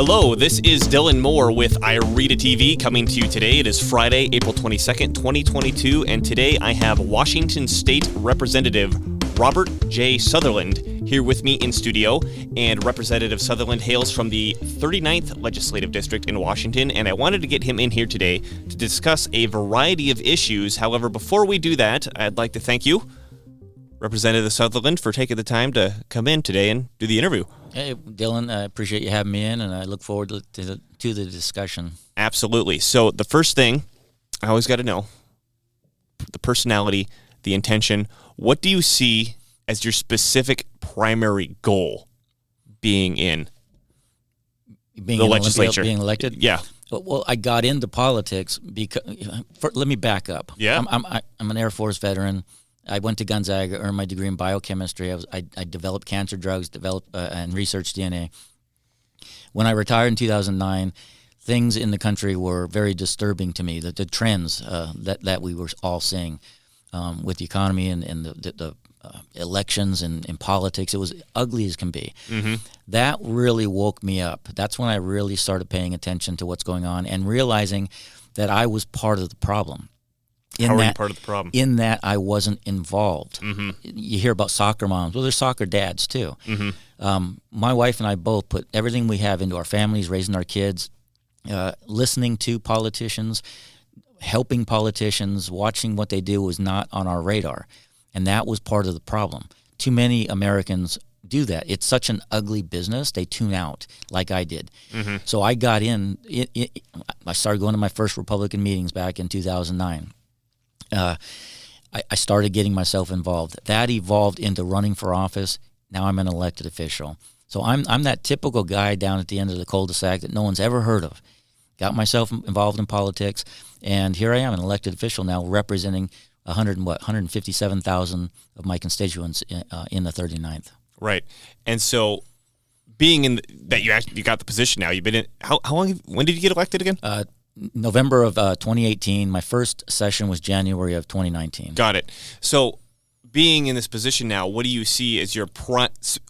Hello, this is Dylan Moore with iRead TV coming to you today. It is Friday, April 22nd, 2022, and today I have Washington State Representative Robert J. Sutherland here with me in studio. And Representative Sutherland hails from the 39th Legislative District in Washington, and I wanted to get him in here today to discuss a variety of issues. However, before we do that, I'd like to thank you, Representative Sutherland, for taking the time to come in today and do the interview. Hey, Dylan, I appreciate you having me in, and I look forward to the discussion. Absolutely. So the first thing I always got to know, the personality, the intention. What do you see as your specific primary goal being in the legislature? Being elected? Yeah. Well, I got into politics because, let me back up. Yeah. I'm an Air Force veteran. I went to Gonzaga, earned my degree in biochemistry. I developed cancer drugs, and researched DNA. When I retired in 2009, things in the country were very disturbing to me. The trends that we were all seeing with the economy and the elections and in politics, it was ugly as can be. Mm-hmm. That really woke me up. That's when I really started paying attention to what's going on and realizing that I was part of the problem. How are you part of the problem? In that I wasn't involved. Mm-hmm. You hear about soccer moms. Well, there's soccer dads, too. Mm-hmm. My wife and I both put everything we have into our families, raising our kids, listening to politicians, helping politicians, watching what they do was not on our radar. And that was part of the problem. Too many Americans do that. It's such an ugly business. They tune out like I did. Mm-hmm. So I got in. I started going to my first Republican meetings back in 2009. I started getting myself involved. That evolved into running for office. Now I'm an elected official. So I'm that typical guy down at the end of the cul-de-sac that no one's ever heard of. Got myself involved in politics, and here I am, an elected official now, representing 157,000 of my constituents in the 39th. Right, and so being in that you got the position now. You've been in how long? When did you get elected again? November of 2018. My first session was January of 2019. Got it. So being in this position now, what do you see as your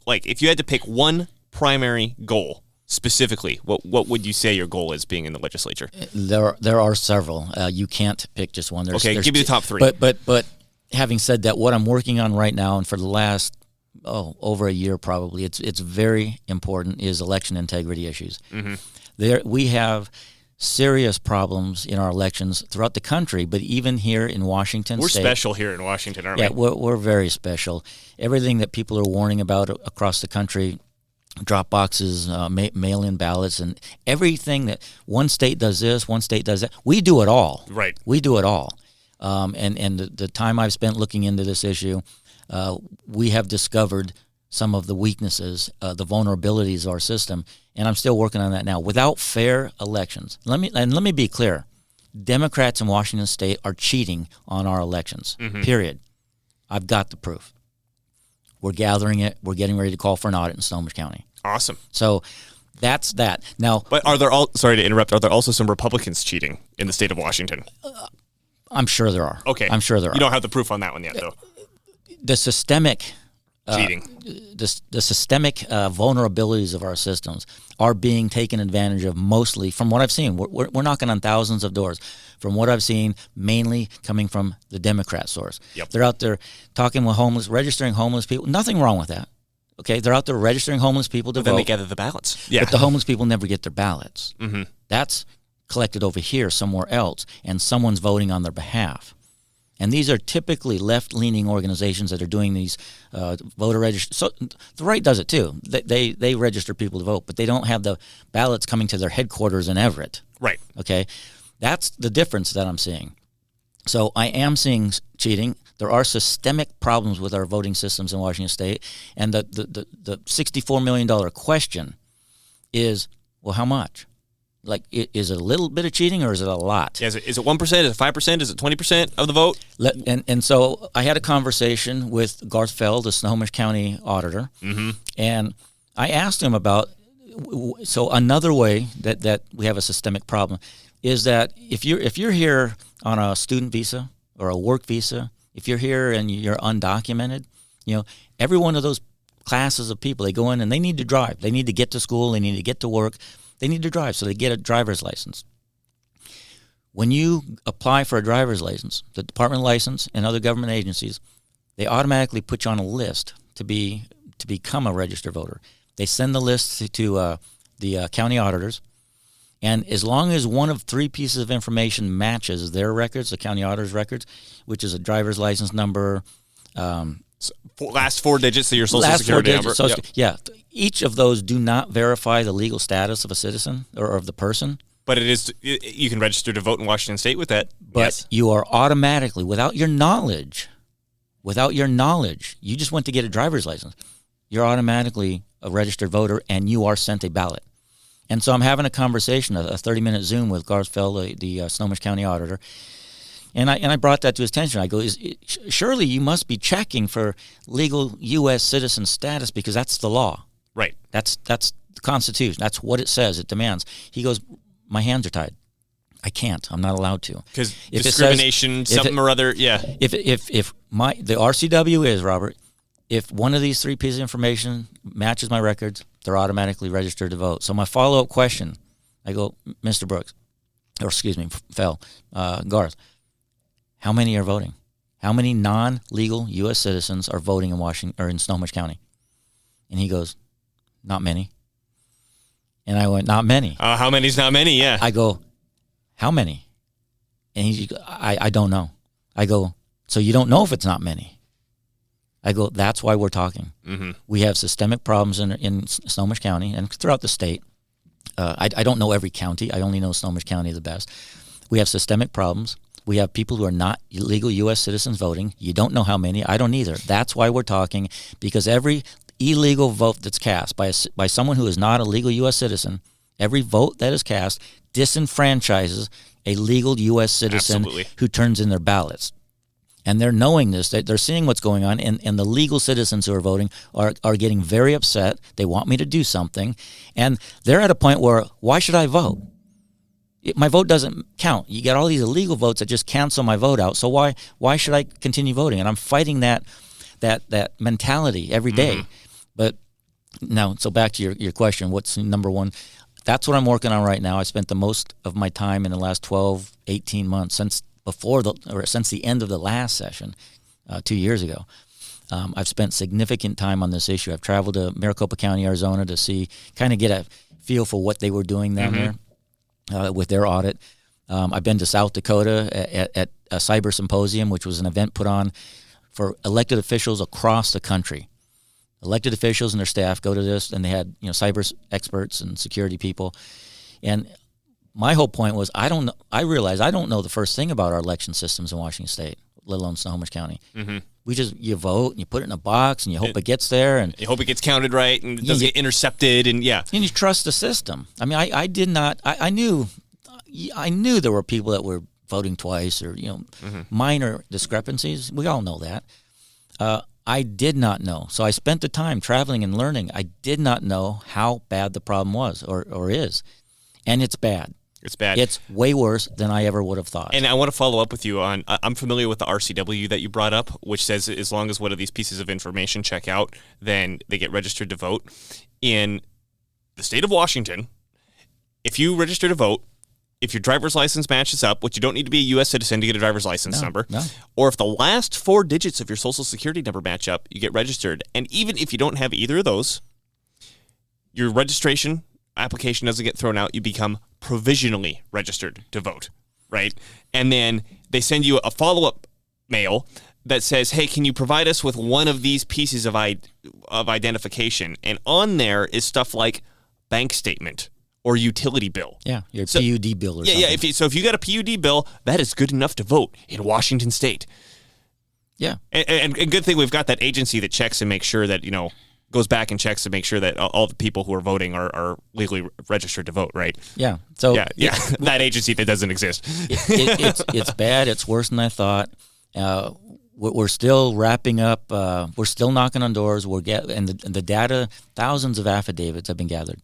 if you had to pick one primary goal specifically, what would you say your goal is being in the legislature? There are several. You can't pick just one. There's give me the top three. But having said that, what I'm working on right now and for the last over a year probably, it's very important, is election integrity issues. Mm-hmm. We have serious problems in our elections throughout the country, but even here in Washington State. We're special here in Washington, aren't we? Yeah, we're very special. Everything that people are warning about across the country, drop boxes, mail-in ballots, and everything that one state does this, one state does that. We do it all. Right. We do it all. And the time I've spent looking into this issue, we have discovered some of the weaknesses, the vulnerabilities of our system, and I'm still working on that now. Without fair elections, let me be clear: Democrats in Washington State are cheating on our elections. Mm-hmm. Period. I've got the proof. We're gathering it. We're getting ready to call for an audit in Snohomish County. Awesome. So that's that. Now, but sorry to interrupt. Are there also some Republicans cheating in the state of Washington? I'm sure there are. Okay. I'm sure there are. You don't have the proof on that one yet, though. The systemic cheating. The systemic vulnerabilities of our systems are being taken advantage of mostly from what I've seen. We're knocking on thousands of doors. From what I've seen, mainly coming from the Democrat source. Yep. They're out there talking with registering homeless people. Nothing wrong with that. Okay, they're out there registering homeless people to vote. Then they gather the ballots. Yeah. But the homeless people never get their ballots. Mm-hmm. That's collected over here somewhere else, and someone's voting on their behalf. And these are typically left-leaning organizations that are doing these voter registration. So the right does it too. They register people to vote, but they don't have the ballots coming to their headquarters in Everett. Right. Okay, that's the difference that I'm seeing. So I am seeing cheating. There are systemic problems with our voting systems in Washington State, and the $64 million question is, well, how much? Like, is it a little bit of cheating or is it a lot? Yeah, is it 1%? Is it 5%? Is it 20% of the vote? And so I had a conversation with Garth Feld, the Snohomish County auditor, mm-hmm. and I asked him about, so another way that we have a systemic problem is that if you're here on a student visa or a work visa, if you're here and you're undocumented, every one of those classes of people, they go in and they need to drive. They need to get to school. They need to get to work. They need to drive, so they get a driver's license. When you apply for a driver's license, the Department of License and other government agencies, they automatically put you on a list to become a registered voter. They send the list to the county auditors, and as long as one of three pieces of information matches their records, the county auditor's records, which is a driver's license number, last four digits of your social security number. Yeah, each of those do not verify the legal status of a citizen or of the person. But you can register to vote in Washington State with that. But yes. You are automatically, without your knowledge, you just went to get a driver's license. You're automatically a registered voter, and you are sent a ballot. And so I'm having a conversation, a 30-minute Zoom with Garth Fell, the Snohomish County auditor, and I brought that to his attention. I go, surely you must be checking for legal U.S. citizen status because that's the law. Right. That's the Constitution. That's what it says. It demands. He goes, my hands are tied. I can't. I'm not allowed to. Because discrimination, or other, yeah. If the RCW is, Robert, if one of these three pieces of information matches my records, they're automatically registered to vote. So my follow-up question, I go, Mr. Brooks, or excuse me, Fell, Garth, how many are voting? How many non-legal U.S. citizens are voting in Washington or in Snohomish County? And he goes, not many. And I went, not many. How many's not many? Yeah. I go, how many? And I don't know. I go, so you don't know if it's not many? I go, that's why we're talking. Mm-hmm. We have systemic problems in Snohomish County and throughout the state. I don't know every county. I only know Snohomish County the best. We have systemic problems. We have people who are not legal U.S. citizens voting. You don't know how many. I don't either. That's why we're talking, because every illegal vote that's cast by someone who is not a legal U.S. citizen, every vote that is cast disenfranchises a legal U.S. citizen Absolutely. Who turns in their ballots. And they're knowing this. They're seeing what's going on, and the legal citizens who are voting are getting very upset. They want me to do something, and they're at a point where, why should I vote? My vote doesn't count. You get all these illegal votes that just cancel my vote out, so why should I continue voting? And I'm fighting that mentality every day. Mm-hmm. But now, so back to your question, what's number one? That's what I'm working on right now. I spent the most of my time in the last 12, 18 months since the end of the last session 2 years ago. I've spent significant time on this issue. I've traveled to Maricopa County, Arizona to kind of get a feel for what they were doing down there with their audit. I've been to South Dakota at a cyber symposium, which was an event put on for elected officials across the country. Elected officials and their staff go to this, and they had cyber experts and security people. And my whole point was, I realized I don't know the first thing about our election systems in Washington State, let alone Snohomish County. Mm-hmm. You vote and you put it in a box and you hope it gets there, and you hope it gets counted right and it doesn't get intercepted, and and you trust the system. I mean, I knew there were people that were voting twice or minor discrepancies. We all know that. I did not know. So I spent the time traveling and learning. I did not know how bad the problem was or is. And it's bad. It's bad. It's way worse than I ever would have thought. And I want to follow up with you on, I'm familiar with the RCW that you brought up, which says as long as one of these pieces of information check out, then they get registered to vote. In the state of Washington, if you register to vote, if your driver's license matches up, which you don't need to be a U.S. citizen to get a driver's license number, or if the last four digits of your social security number match up, you get registered. And even if you don't have either of those, your registration application doesn't get thrown out. You become provisionally registered to vote, right? And then they send you a follow-up mail that says, hey, can you provide us with one of these pieces of identification? And on there is stuff like bank statement or utility bill. Yeah, your PUD bill or something. Yeah, if you got a PUD bill, that is good enough to vote in Washington State. Yeah. And good thing we've got that agency that checks and makes sure that, goes back and checks to make sure that all the people who are voting are legally registered to vote, right? Yeah. So yeah. That agency that doesn't exist. It's bad. It's worse than I thought. We're still wrapping up. We're still knocking on doors. And the data, thousands of affidavits have been gathered.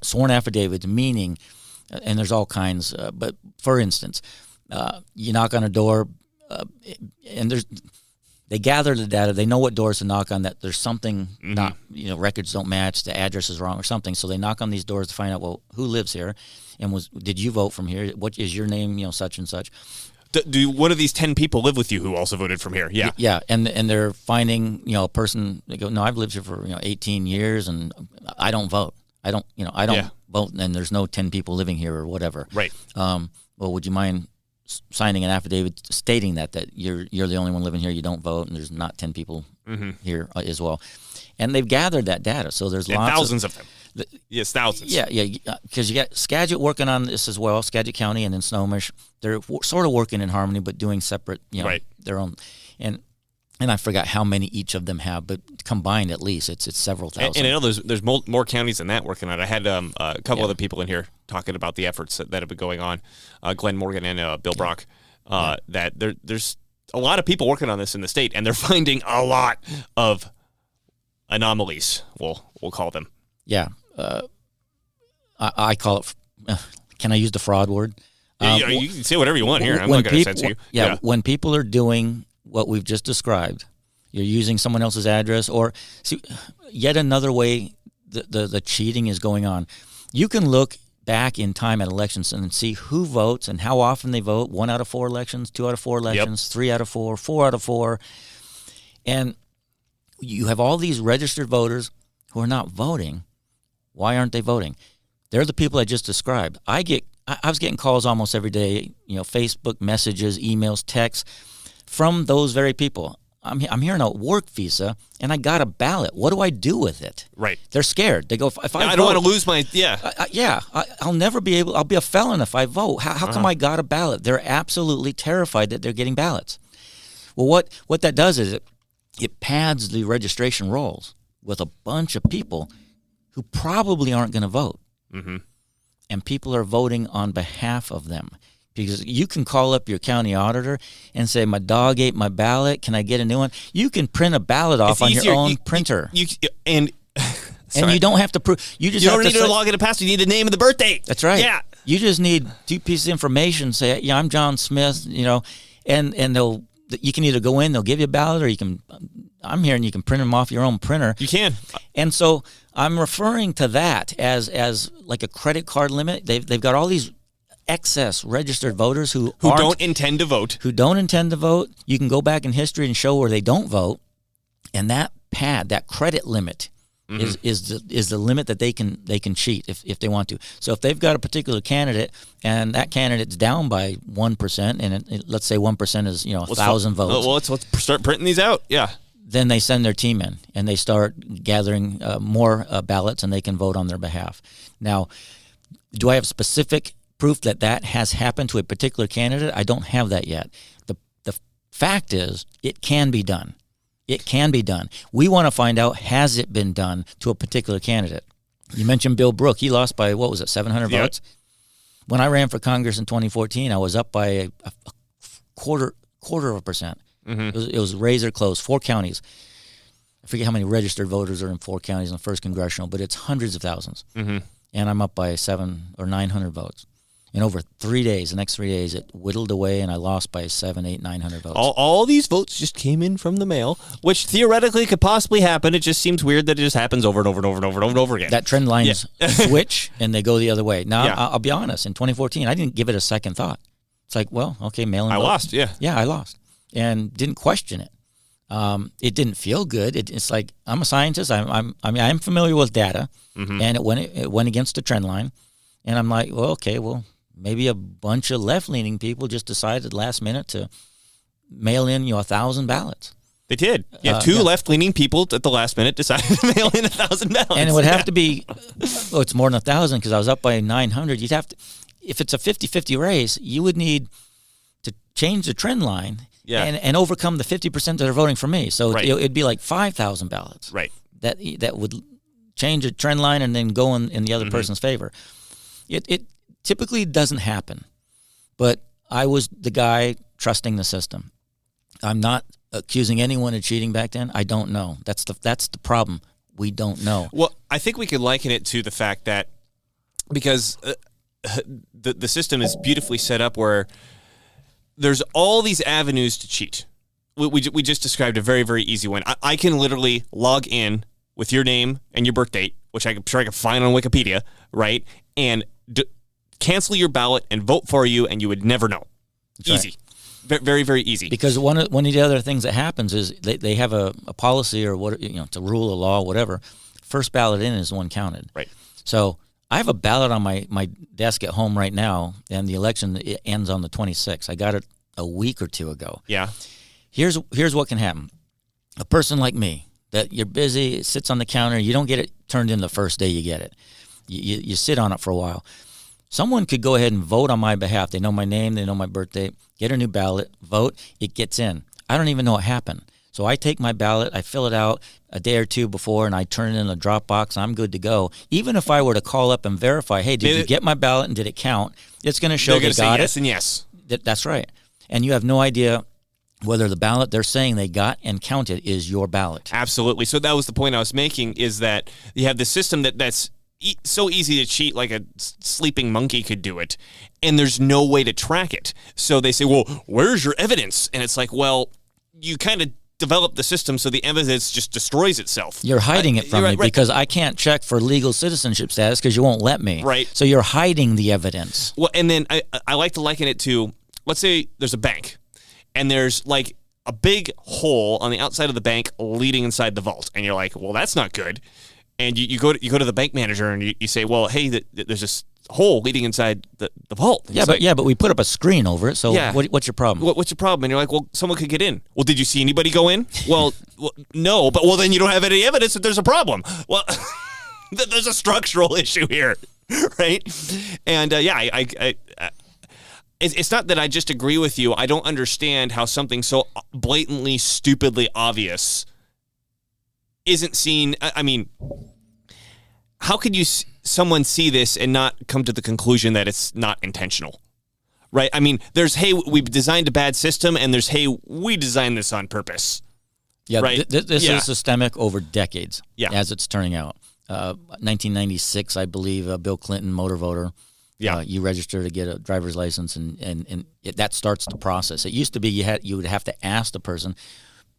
Sworn affidavits, meaning, and there's all kinds. But for instance, you knock on a door, and They gather the data. They know what doors to knock on, that there's something not, records don't match, the address is wrong or something. So they knock on these doors to find out, well, who lives here, and did you vote from here? What is your name? Such and such. Do one of these 10 people live with you who also voted from here? Yeah. Yeah, and they're finding a person. They go, no, I've lived here for 18 years, and I don't vote. I don't vote, and there's no 10 people living here or whatever. Right. Well, would you mind signing an affidavit stating that you're the only one living here, you don't vote, and there's not 10 people here as well. And they've gathered that data, so there's lots thousands of them. Yes, thousands. Yeah, because you got Skagit working on this as well, Skagit County, and then Snohomish. They're sort of working in harmony, but doing separate, their own. And I forgot how many each of them have, but combined at least it's several thousand. And I know there's more counties than that working on it. I had a couple other people in here talking about the efforts that have been going on, Glenn Morgan and Bill Brock, that there's a lot of people working on this in the state, and they're finding a lot of anomalies, we'll call them. Yeah. I call it, can I use the fraud word? You can say whatever you want here. I'm not going to censor you. Yeah, when people are doing what we've just described, you're using someone else's address, or see, yet another way the cheating is going on. You can look back in time at elections and see who votes and how often they vote. 1 out of 4 elections, 2 out of 4 elections, 3 out of 4, 4 out of 4. And you have all these registered voters who are not voting. Why aren't they voting? They're the people I just described. I was getting calls almost every day, Facebook messages, emails, texts from those very people. I'm here on a work visa, and I got a ballot. What do I do with it? Right. They're scared. They go, if I vote, I don't want to lose my, I'll never be able, I'll be a felon if I vote. How come I got a ballot? They're absolutely terrified that they're getting ballots. Well, what that does is it pads the registration rolls with a bunch of people who probably aren't going to vote. Mm-hmm. And people are voting on behalf of them. Because you can call up your county auditor and say, my dog ate my ballot, can I get a new one? You can print a ballot off on your own printer. And you don't have to prove. You don't need to log in a password. You need the name and the birth date. That's right. Yeah. You just need 2 pieces of information. Say, yeah, I'm John Smith, and you can either go in, they'll give you a ballot, or you can, I'm here, and you can print them off your own printer. You can. And so I'm referring to that as like a credit card limit. They've got all these excess registered voters who don't intend to vote. Who don't intend to vote. You can go back in history and show where they don't vote, and that credit limit is the limit that they can cheat if they want to. So if they've got a particular candidate and that candidate's down by 1%, and let's say 1% is 1,000 votes. Well, let's start printing these out. Yeah. Then they send their team in and they start gathering more ballots, and they can vote on their behalf. Now, do I have specific proof that has happened to a particular candidate? I don't have that yet. The fact is, it can be done. It can be done. We want to find out, has it been done to a particular candidate? You mentioned Bill Brook. He lost by, 700 votes? When I ran for Congress in 2014, I was up by a quarter of a percent. Mm-hmm. It was razor close, 4 counties. I forget how many registered voters are in 4 counties in the 1st Congressional, but it's hundreds of thousands. Mm-hmm. And I'm up by 700 or 900 votes. And over 3 days, the next 3 days, it whittled away, and I lost by 700, 800, 900 votes. All these votes just came in from the mail, which theoretically could possibly happen. It just seems weird that it just happens over and over and over and over and over again. That trend lines switch, and they go the other way. Now, I'll be honest. In 2014, I didn't give it a second thought. It's like, well, okay, mail-in vote. Lost, yeah. Yeah, I lost, and didn't question it. It didn't feel good. It's like, I'm a scientist. I'm familiar with data, and it went against the trend line, and I'm like, maybe a bunch of left-leaning people just decided last minute to mail in 1,000 ballots. They did. Yeah, 2 left-leaning people at the last minute decided to mail in 1,000 ballots. And it would have to be, it's more than 1,000 because I was up by 900. You'd have to, if it's a 50-50 race, you would need to change the trend line and overcome the 50% that are voting for me. So it'd be like 5,000 ballots. Right. That would change the trend line and then go in the other person's favor. It typically doesn't happen, but I was the guy trusting the system. I'm not accusing anyone of cheating back then. I don't know. That's the problem. We don't know. Well, I think we could liken it to the fact that because the system is beautifully set up where there's all these avenues to cheat. we just described a very, very easy one. I can literally log in with your name and your birth date, which I'm sure I can find on Wikipedia, right? And cancel your ballot and vote for you, and you would never know. That's easy. Right. Very, very easy. Because one of the other things that happens is they have a policy or what, it's a rule, a law, whatever. First ballot in is the one counted. Right. So I have a ballot on my desk at home right now, and the election ends on the 26th. I got it a week or two ago. Yeah. Here's what can happen. A person like me, that you're busy, it sits on the counter, you don't get it turned in the first day you get it. You sit on it for a while. Someone could go ahead and vote on my behalf. They know my name, they know my birthday, get a new ballot, vote, it gets in. I don't even know what happened. So I take my ballot, I fill it out a day or two before, and I turn it in a drop box, and I'm good to go. Even if I were to call up and verify, hey, did you get my ballot and did it count? It's going to show they got it. Yes and yes. That's right. And you have no idea whether the ballot they're saying they got and counted is your ballot. Absolutely. So that was the point I was making, is that you have the system that's so easy to cheat, like a sleeping monkey could do it, and there's no way to track it. So they say, well, where's your evidence? And it's like, well, you kind of develop the system so the evidence just destroys itself. You're hiding it from me because I can't check for legal citizenship status because you won't let me. Right. So you're hiding the evidence. Well, and then I like to liken it to, let's say there's a bank, and there's like a big hole on the outside of the bank leading inside the vault, and you're like, well, that's not good. And you go to the bank manager and you say, well, hey, there's this hole leading inside the vault. But we put up a screen over it. So what's your problem? What's your problem? And you're like, well, someone could get in. Well, did you see anybody go in? Well, no. But then you don't have any evidence that there's a problem. Well, there's a structural issue here, right? And it's not that I just agree with you. I don't understand how something so blatantly, stupidly obvious isn't seen. I mean, how could someone see this and not come to the conclusion that it's not intentional, right? I mean, there's, hey, we've designed a bad system, and there's, hey, we designed this on purpose. Yeah, right? This is systemic over decades, as it's turning out. 1996, I believe, Bill Clinton, motor voter. Yeah, you register to get a driver's license, and that starts the process. It used to be you would have to ask the person,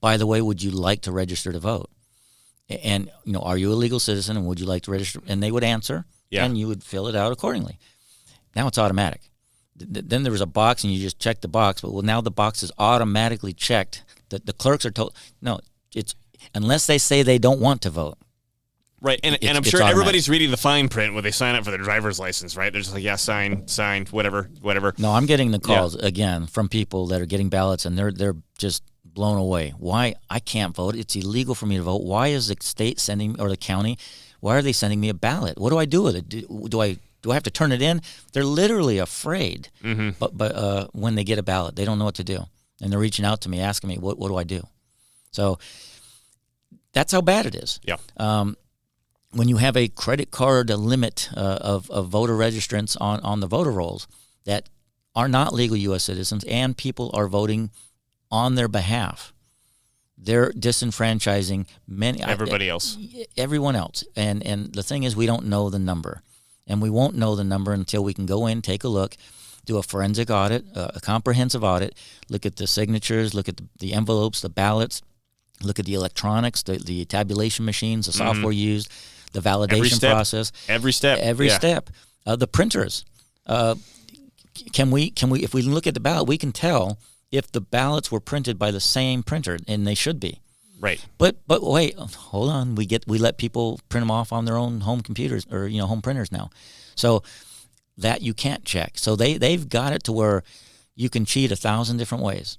by the way, would you like to register to vote? And, are you a legal citizen, and would you like to register? And they would answer, and you would fill it out accordingly. Now it's automatic. Then there was a box, and you just check the box. But now the box is automatically checked. The clerks are told, no, it's unless they say they don't want to vote. Right, and I'm sure everybody's reading the fine print when they sign up for their driver's license, right? They're just like, sign, whatever. No, I'm getting the calls, again, from people that are getting ballots, and they're just blown away. Why? I can't vote. It's illegal for me to vote. Why is the state sending, or the county, why are they sending me a ballot? What do I do with it? Do I have to turn it in? They're literally afraid. Mm-hmm. But when they get a ballot, they don't know what to do. And they're reaching out to me, asking me, what do I do? So that's how bad it is. Yeah. When you have a credit card limit of voter registrants on the voter rolls that are not legal U.S. citizens, and people are voting on their behalf, they're disenfranchising everyone else. And the thing is, we don't know the number, and we won't know the number until we can go in, take a look, do a forensic audit, a comprehensive audit, look at the signatures, look at the envelopes, the ballots, look at the electronics, the tabulation machines, the software used, the validation process, every step, the printers. Can we, if we look at the ballot, we can tell if the ballots were printed by the same printer, and they should be. Right. But wait, hold on. We let people print them off on their own home computers or home printers now, so that you can't check. So they've got it to where you can cheat 1,000 different ways,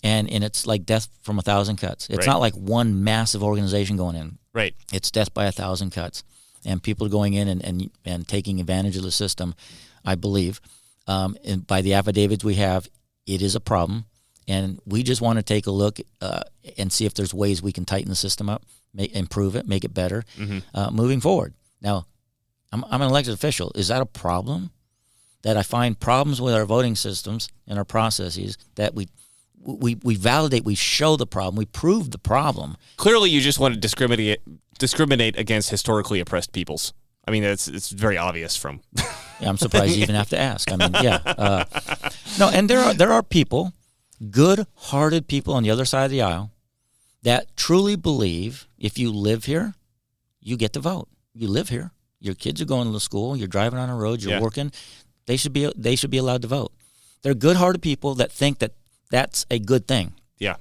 and it's like death from 1,000 cuts. It's not like one massive organization going in. Right. It's death by 1,000 cuts, and people are going in and taking advantage of the system, I believe. And by the affidavits we have, it is a problem, and we just want to take a look and see if there's ways we can tighten the system up, improve it, make it better, moving forward. Now, I'm an elected official. Is that a problem? That I find problems with our voting systems and our processes that we validate, we show the problem, we prove the problem. Clearly, you just want to discriminate against historically oppressed peoples. I mean, it's very obvious from. Yeah, I'm surprised you even have to ask. I mean, no, and there are people good-hearted people on the other side of the aisle that truly believe if you live here, you get to vote. You live here. Your kids are going to school. You're driving on the road. You're working. They should be allowed to vote. They're good-hearted people that think that that's a good thing. Yeah.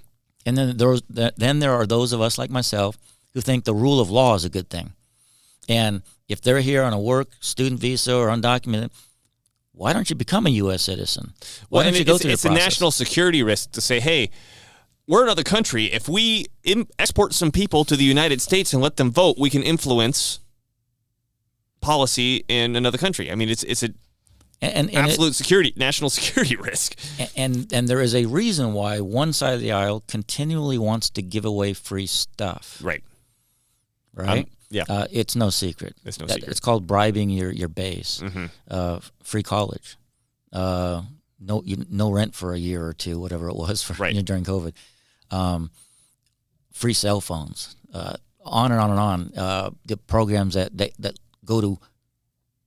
And then there are those of us like myself who think the rule of law is a good thing. And if they're here on a work, student visa, or undocumented, why don't you become a U.S. citizen? Why don't you go through the process? It's a national security risk to say, hey, we're another country. If we export some people to the United States and let them vote, we can influence policy in another country. I mean, it's an absolute national security risk. And there is a reason why one side of the aisle continually wants to give away free stuff. Right. Right? Yeah. It's no secret. It's no secret. It's called bribing your base. Free college. No rent for a year or two, whatever it was during COVID. Free cell phones. On and on and on. The programs that go to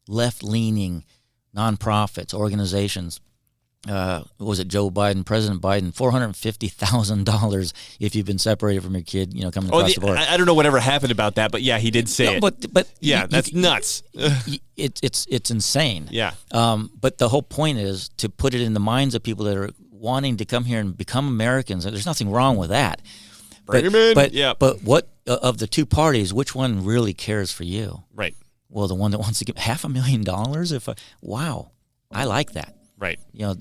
left-leaning nonprofits, organizations. Was it President Biden, $450,000 if you've been separated from your kid, coming across the border. I don't know whatever happened about that, but yeah, he did say it. But yeah, that's nuts. It's insane. Yeah. But the whole point is to put it in the minds of people that are wanting to come here and become Americans. There's nothing wrong with that. Bring him in. But what of the two parties, which one really cares for you? Right. Well, the one that wants to give $500,000. Wow, I like that. Right.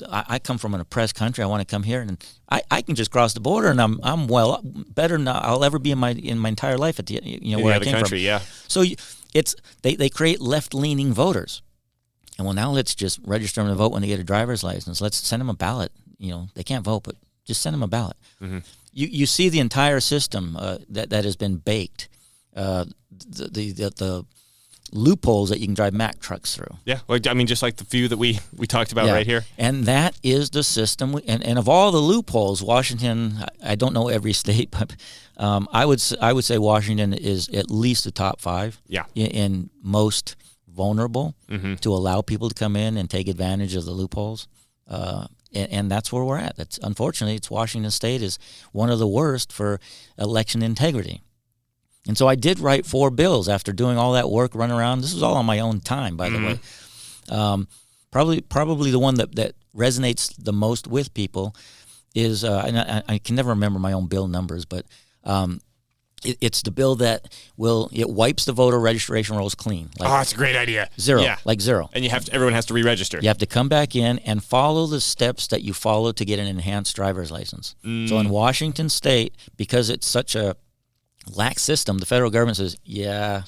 I come from an oppressed country. I want to come here, and I can just cross the border, and I'm well better than I'll ever be in my entire life at the where I came country, from. Yeah. So they create left-leaning voters, and well, now let's just register them to vote when they get a driver's license. Let's send them a ballot. They can't vote, but just send them a ballot. Mm-hmm. You see the entire system that has been baked. The loopholes that you can drive Mack trucks through. Yeah, just like the few that we talked about right here. And that is the system. And of all the loopholes, Washington, I don't know every state, but I would say Washington is at least the top 5 in most vulnerable to allow people to come in and take advantage of the loopholes. And that's where we're at. Unfortunately, it's Washington State is one of the worst for election integrity. And so I did write 4 bills after doing all that work, run around. This was all on my own time, by the way. Probably the one that resonates the most with people is, and I can never remember my own bill numbers, but it's the bill that wipes the voter registration rolls clean. That's a great idea. Zero, yeah. like zero. And everyone has to re-register. You have to come back in and follow the steps that you follow to get an enhanced driver's license. So in Washington State, because it's such a lax system, the federal government says, yeah,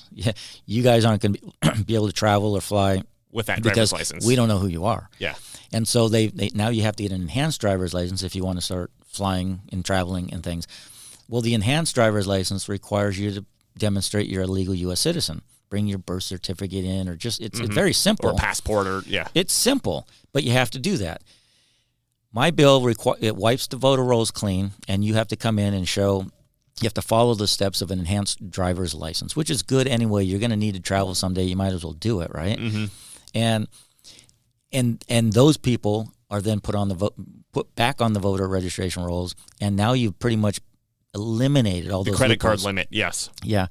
you guys aren't going to be able to travel or fly with that driver's license. We don't know who you are. Yeah. And so they now you have to get an enhanced driver's license if you want to start flying and traveling and things. Well, the enhanced driver's license requires you to demonstrate you're a legal U.S. citizen. Bring your birth certificate in, or just it's very simple. Or a passport, It's simple, but you have to do that. My bill it wipes the voter rolls clean, and you have to come in and show. You have to follow the steps of an enhanced driver's license, which is good anyway. You're going to need to travel someday. You might as well do it, right? Mm-hmm. And those people are then put back on the voter registration rolls, and now you've pretty much eliminated all those credit loopholes. Card limit. Yes. Yeah.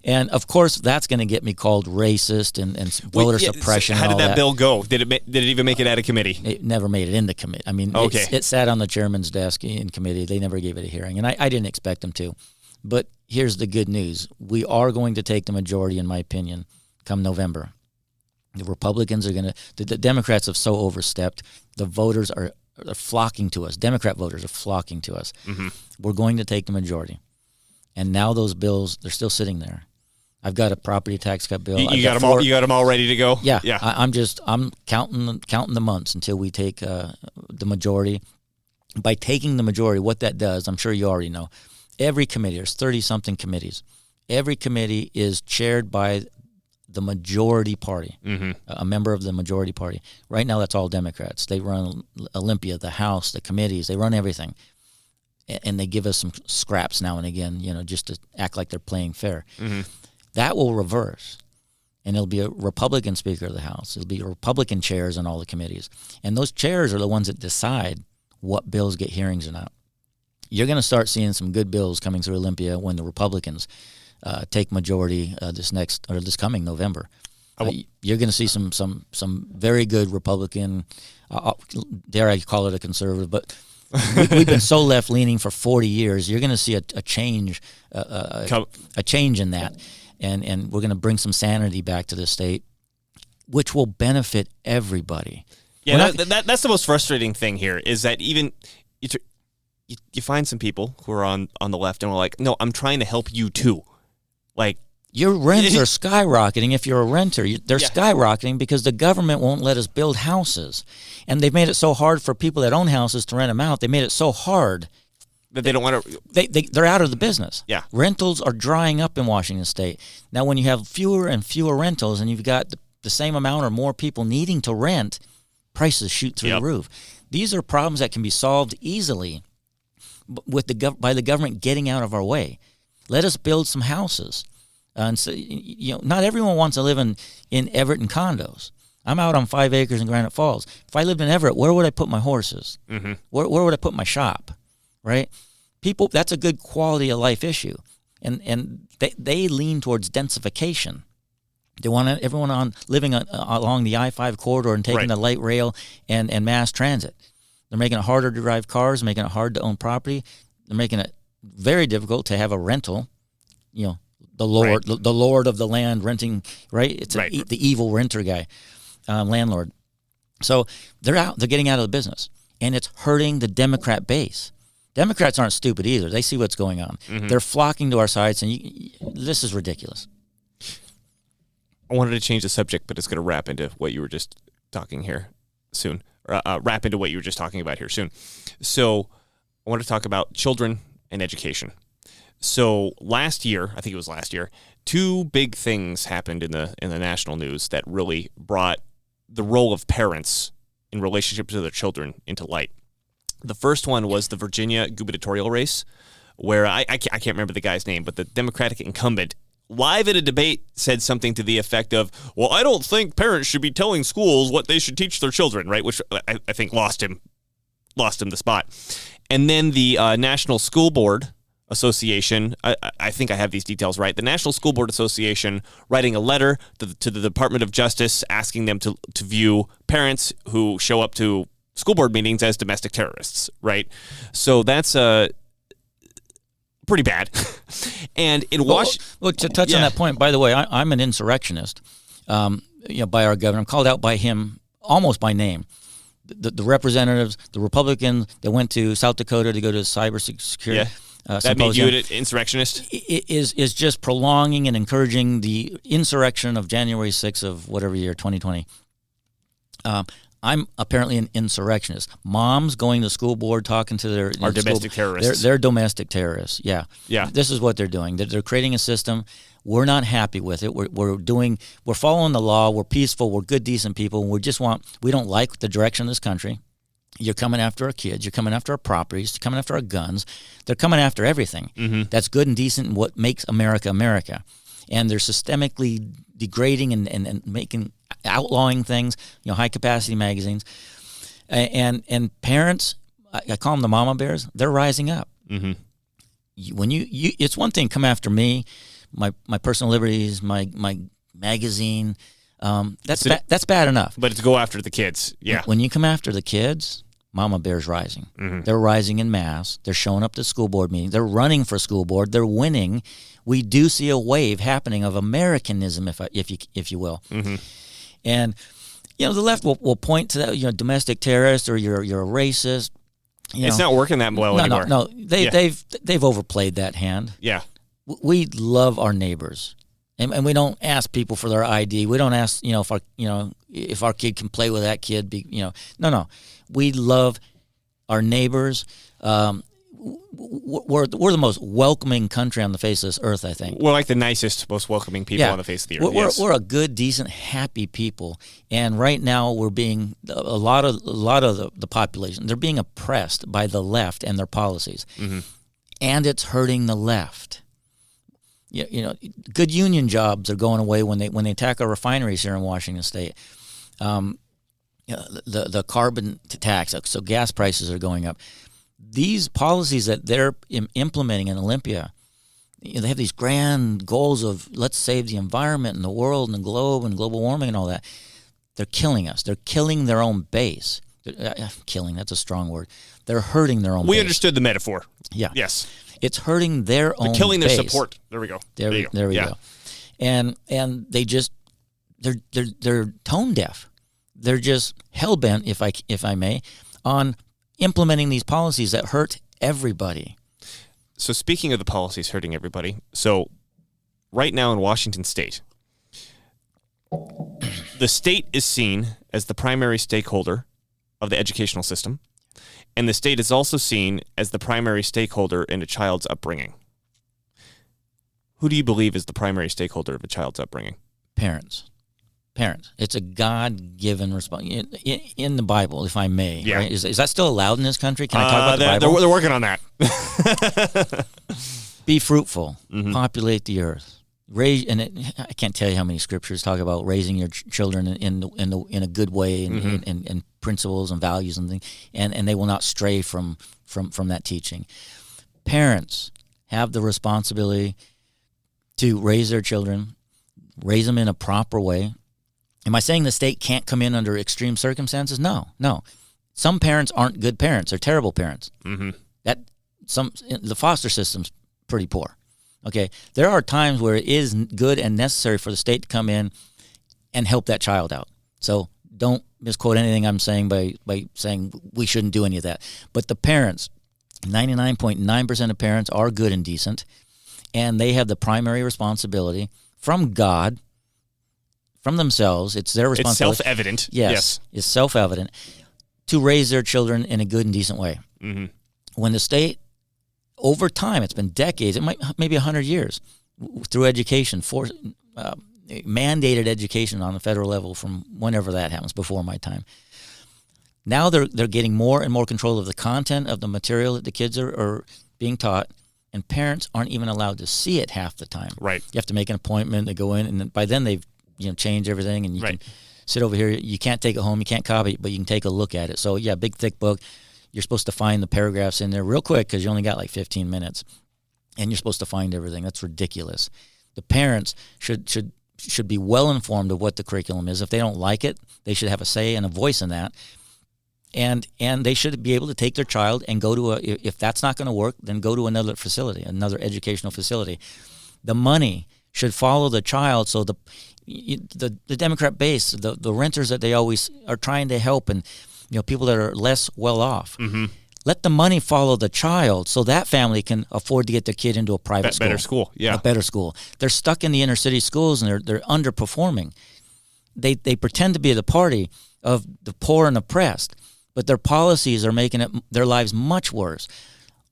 And of course, that's going to get me called racist and voter suppression. How did that bill go? Did it even make it out of committee? It never made it into committee. I mean, it sat on the chairman's desk in committee. They never gave it a hearing, and I didn't expect them to. But here's the good news: we are going to take the majority, in my opinion, come November. The Republicans are going to. The Democrats have so overstepped. The voters are flocking to us. Democrat voters are flocking to us. Mm-hmm. We're going to take the majority, and now those bills they're still sitting there. I've got a property tax cut bill. You got them all. You got them all ready to go. Yeah. I'm counting the months until we take the majority. By taking the majority, what that does, I'm sure you already know. Every committee, there's 30-something committees. Every committee is chaired by the majority party, a member of the majority party. Right now, that's all Democrats. They run Olympia, the House, the committees. They run everything, and they give us some scraps now and again, just to act like they're playing fair. Mm-hmm. That will reverse, and it'll be a Republican Speaker of the House. It'll be Republican chairs on all the committees. And those chairs are the ones that decide what bills get hearings or not. You're going to start seeing some good bills coming through Olympia when the Republicans take majority this coming November. You're going to see some very good Republican, dare I call it a conservative, but we've been so left leaning for 40 years. You're going to see a change, a change in that, and we're going to bring some sanity back to the state, which will benefit everybody. Yeah, that's the most frustrating thing here is that even you find some people who are on the left and are like, no, I'm trying to help you too, like. Your rents are skyrocketing. If you're a renter, they're skyrocketing because the government won't let us build houses. And they've made it so hard for people that own houses to rent them out. They made it so hard that they don't want to. They're out of the business. Yeah. Rentals are drying up in Washington State. Now, when you have fewer and fewer rentals and you've got the same amount or more people needing to rent, prices shoot through the roof. These are problems that can be solved easily by the government getting out of our way. Let us build some houses. And so, not everyone wants to live in Everett in condos. I'm out on 5 acres in Granite Falls. If I lived in Everett, where would I put my horses? Mm-hmm. Where would I put my shop? Right? People, that's a good quality of life issue. And they lean towards densification. They want everyone living along the I-5 corridor and taking the light rail and mass transit. They're making it harder to drive cars, making it hard to own property. They're making it very difficult to have a rental, the lord of the land renting, right? It's the evil renter guy, landlord. So they're getting out of the business, and it's hurting the Democrat base. Democrats aren't stupid either. They see what's going on. Mm-hmm. They're flocking to our sides, and this is ridiculous. I wanted to change the subject, but it's going to wrap into what you were just talking here soon. Wrap into what you were just talking about here soon. So I want to talk about children and education. So last year, I think it was last year, two big things happened in the national news that really brought the role of parents in relationship to their children into light. The first one was the Virginia gubernatorial race, where I can't remember the guy's name, but the Democratic incumbent live at a debate said something to the effect of, well, I don't think parents should be telling schools what they should teach their children, right? Which I think lost him the spot. And then the National School Board Association, I think I have these details right, the National School Board Association writing a letter to the Department of Justice asking them to view parents who show up to school board meetings as domestic terrorists, right? So that's pretty bad. And in Washington... Well, to touch on that point, by the way, I'm an insurrectionist, by our governor. I'm called out by him almost by name. The representatives, the Republicans that went to South Dakota to go to cybersecurity... Yeah. That made you an insurrectionist? Is just prolonging and encouraging the insurrection of January 6th of whatever year, 2020. I'm apparently an insurrectionist. Moms going to school board talking to their domestic terrorists. They're domestic terrorists. Yeah. Yeah. This is what they're doing. They're creating a system. We're not happy with it. We're following the law. We're peaceful. We're good, decent people. We don't like the direction of this country. You're coming after our kids. You're coming after our properties. You're coming after our guns. They're coming after everything that's good and decent and what makes America America. And they're systemically degrading and making outlawing things. High capacity magazines. And parents, I call them the mama bears. They're rising up. Mm-hmm. When it's one thing come after me, my personal liberties, my magazine. That's bad enough. But it's go after the kids. Yeah. When you come after the kids, Mama Bear's rising. Mm-hmm. They're rising in mass. They're showing up to school board meetings. They're running for school board. They're winning. We do see a wave happening of Americanism, if you will. Mm-hmm. And the left will point to that. Domestic terrorist or you're a racist. It's not working that well anymore. No. They've overplayed that hand. Yeah. We love our neighbors. And we don't ask people for their ID. We don't ask, if our kid can play with that kid. No. We love our neighbors. We're the most welcoming country on the face of this earth, I think. We're like the nicest, most welcoming people on the face of the earth. We're a good, decent, happy people. And right now we're being a lot of the population. They're being oppressed by the left and their policies, and it's hurting the left. Good union jobs are going away when they attack our refineries here in Washington State. The carbon tax. So gas prices are going up. These policies that they're implementing in Olympia, they have these grand goals of let's save the environment and the world and the globe and global warming and all that. They're killing us. They're killing their own base. Killing, that's a strong word. They're hurting their own base. We understood the metaphor. Yeah. Yes. It's hurting their own base. Killing their support. There we go. There we go. And they just they're tone deaf. They're just hell bent, if I may, on implementing these policies that hurt everybody. So speaking of the policies hurting everybody, so right now in Washington State, the state is seen as the primary stakeholder of the educational system, and the state is also seen as the primary stakeholder in a child's upbringing. Who do you believe is the primary stakeholder of a child's upbringing? Parents. It's a God-given response in the Bible, if I may. Yeah. Right? Is that still allowed in this country? Can I talk about the Bible? They're working on that. Be fruitful, populate the earth, raise. I can't tell you how many scriptures talk about raising your children in a good way and principles and values and things, and they will not stray from that teaching. Parents have the responsibility to raise their children, raise them in a proper way. Am I saying the state can't come in under extreme circumstances? No. Some parents aren't good parents; they're terrible parents. Mm-hmm. The foster system's pretty poor. Okay, there are times where it is good and necessary for the state to come in and help that child out. So don't misquote anything I'm saying by saying we shouldn't do any of that. But the parents, 99.9% of parents are good and decent, and they have the primary responsibility from God. From themselves, it's their responsibility. It's self-evident. Yes. It's self-evident to raise their children in a good and decent way. Mm-hmm. When the state, over time, it's been decades, it might maybe 100 years, through education, mandated education on the federal level from whenever that happens, before my time. Now they're getting more and more control of the content of the material that the kids are being taught, and parents aren't even allowed to see it half the time. Right. You have to make an appointment, they go in, and by then they've change everything, and you can sit over here. You can't take it home, you can't copy it, but you can take a look at it. So yeah, big thick book. You're supposed to find the paragraphs in there real quick because you only got like 15 minutes, and you're supposed to find everything. That's ridiculous. The parents should be well informed of what the curriculum is. If they don't like it, they should have a say and a voice in that. And they should be able to take their child and go to if that's not going to work, then go to another facility, another educational facility. The money should follow the child, so the Democrat base, the renters that they always are trying to help, and people that are less well off. Mm-hmm. Let the money follow the child, so that family can afford to get their kid into a private school. Better school, yeah. A better school. They're stuck in the inner city schools, and they're underperforming. They pretend to be the party of the poor and oppressed, but their policies are making their lives much worse.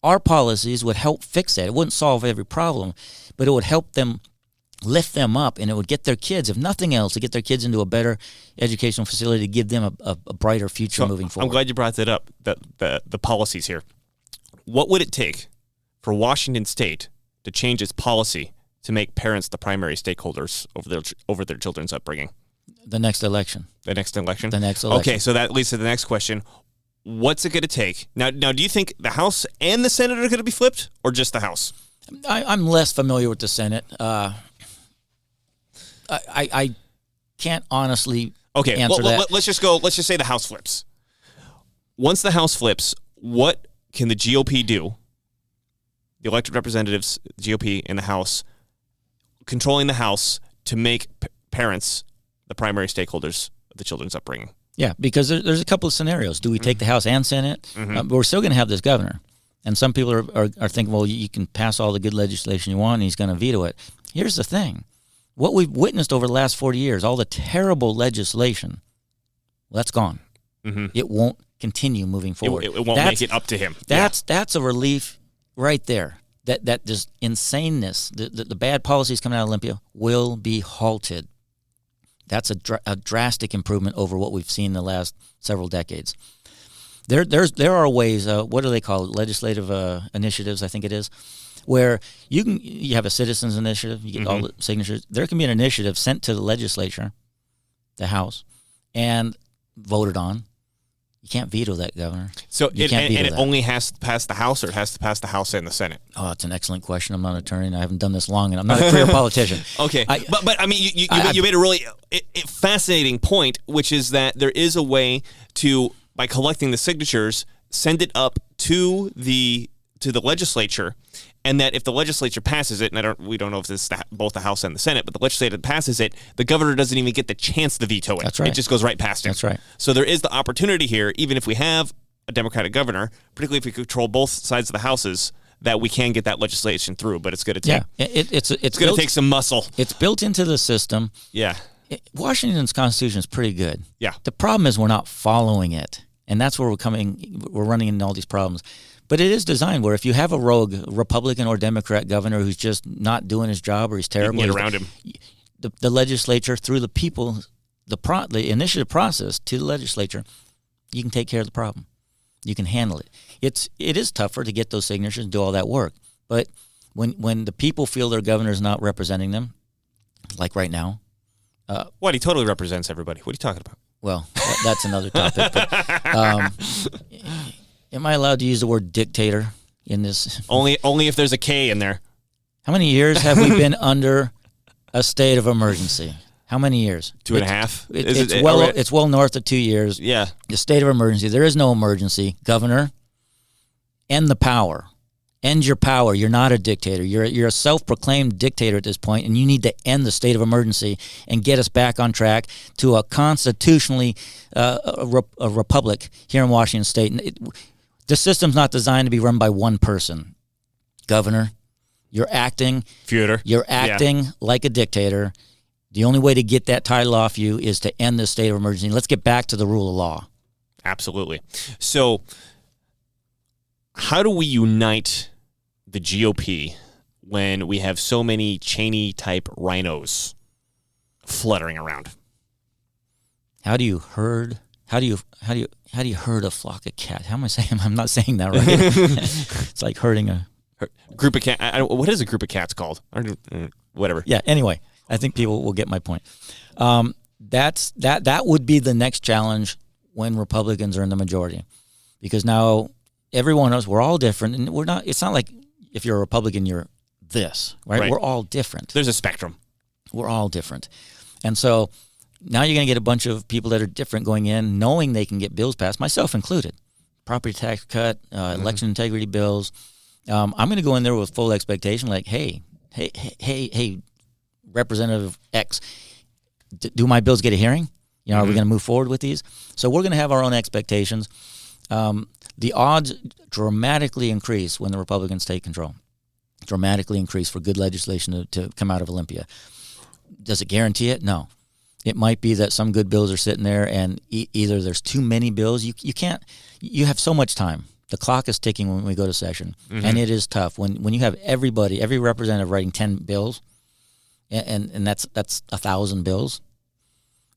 Our policies would help fix that. It wouldn't solve every problem, but it would help them lift them up, and it would get their kids, if nothing else, to get their kids into a better educational facility to give them a brighter future moving forward. I'm glad you brought that up, the policies here. What would it take for Washington State to change its policy to make parents the primary stakeholders over their children's upbringing? The next election. The next election? The next election. Okay, so that leads to the next question. What's it going to take? Now, do you think the House and the Senate are going to be flipped, or just the House? I'm less familiar with the Senate. I can't honestly answer that. Let's just say the House flips. Once the House flips, what can the GOP do? The elected representatives, GOP in the House, controlling the House to make parents the primary stakeholders of the children's upbringing. Yeah, because there's a couple of scenarios. Do we take the House and Senate? Mm-hmm. But we're still going to have this governor. And some people are thinking, well, you can pass all the good legislation you want, and he's going to veto it. Here's the thing. What we've witnessed over the last 40 years, all the terrible legislation, well, that's gone. Mm-hmm. It won't continue moving forward. It won't make it up to him. That's a relief right there. That just insaneness, the bad policies coming out of Olympia will be halted. That's a drastic improvement over what we've seen in the last several decades. There are ways. What do they call it? Legislative initiatives, I think it is, where you have a citizens initiative. You get all the signatures. There can be an initiative sent to the legislature, the House, and voted on You can't veto that, Governor. So You can't veto it that. only has to pass the House, or it has to pass the House and the Senate? Oh, it's an excellent question. I'm not an attorney, and I haven't done this long, and I'm not a career politician. Okay, but I mean, you made a really fascinating point, which is that there is a way to, by collecting the signatures, send it up to the legislature, and that if the legislature passes it, and we don't know if this is both the House and the Senate, but the legislature passes it, the governor doesn't even get the chance to veto it. That's right. It just goes right past him. That's right. So there is the opportunity here, even if we have a Democratic governor, particularly if we control both sides of the houses, that we can get that legislation through. But it's going to take it's going to take some muscle. It's built into the system. Yeah. Washington's Constitution is pretty good. Yeah. The problem is we're not following it, and that's where we're running into all these problems. But it is designed where if you have a rogue Republican or Democrat governor who's just not doing his job or he's terrible, you can get around him. The legislature, through the people, the initiative process to the legislature, you can take care of the problem. You can handle it. It is tougher to get those signatures and do all that work. But when the people feel their governor's not representing them, like right now. What? He totally represents everybody. What are you talking about? Well, that's another topic. But, am I allowed to use the word dictator in this? Only if there's a K in there. How many years have we been under a state of emergency? How many years? 2.5. It's well north of 2 years. Yeah. The state of emergency. There is no emergency. Governor, end the power. End your power. You're not a dictator. You're a self-proclaimed dictator at this point, and you need to end the state of emergency and get us back on track to a constitutionally a republic here in Washington State. The system's not designed to be run by one person. Governor, you're acting like a dictator. The only way to get that title off you is to end the state of emergency. Let's get back to the rule of law. Absolutely. So how do we unite the GOP when we have so many Cheney-type rhinos fluttering around? How do you herd a flock of cats? How am I saying? I'm not saying that right. It's like herding a group of cats. What is a group of cats called? Whatever. Yeah. Anyway, I think people will get my point. That would be the next challenge when Republicans are in the majority, because now everyone knows we're all different, and we're not. It's not like if you're a Republican, you're this, right? We're all different. There's a spectrum. We're all different, and so now you're going to get a bunch of people that are different going in, knowing they can get bills passed, myself included. Property tax cut, election integrity bills. I'm going to go in there with full expectation, like, hey, Representative X, do my bills get a hearing? You know, are we going to move forward with these? So we're going to have our own expectations. The odds dramatically increase when the Republicans take control. Dramatically increase for good legislation to come out of Olympia. Does it guarantee it? No. It might be that some good bills are sitting there, and either there's too many bills. You can't. You have so much time. The clock is ticking when we go to session, and it is tough when you have every representative writing 10 bills, and that's 1,000 bills.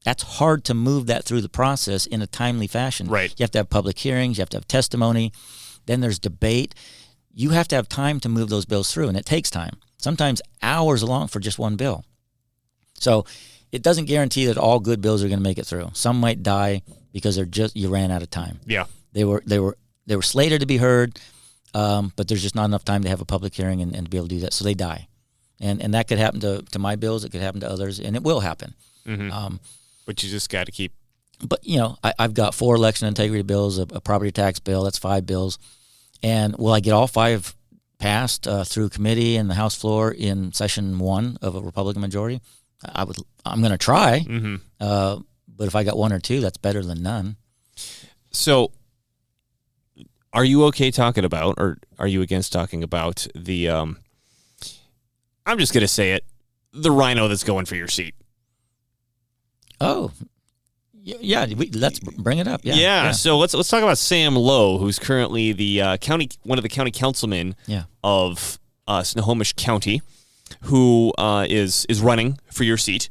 That's hard to move that through the process in a timely fashion. Right. You have to have public hearings. You have to have testimony. Then there's debate. You have to have time to move those bills through, and it takes time. Sometimes hours long for just one bill. So it doesn't guarantee that all good bills are going to make it through. Some might die because you ran out of time. Yeah. They were slated to be heard, but there's just not enough time to have a public hearing and to be able to do that. So they die, and that could happen to my bills. It could happen to others, and it will happen. Mm-hmm. But you just got to keep. But I've got 4 election integrity bills, a property tax bill. That's 5 bills, and will I get all 5 passed through committee and the House floor in session 1 of a Republican majority? I'm going to try, but if I got 1 or 2, that's better than none. So, are you okay talking about, or are you against talking about the? I'm just going to say it, the rhino that's going for your seat. Oh, yeah. Let's bring it up. Yeah. So let's talk about Sam Lowe, who's currently the one of the county councilmen of Snohomish County, who is running for your seat,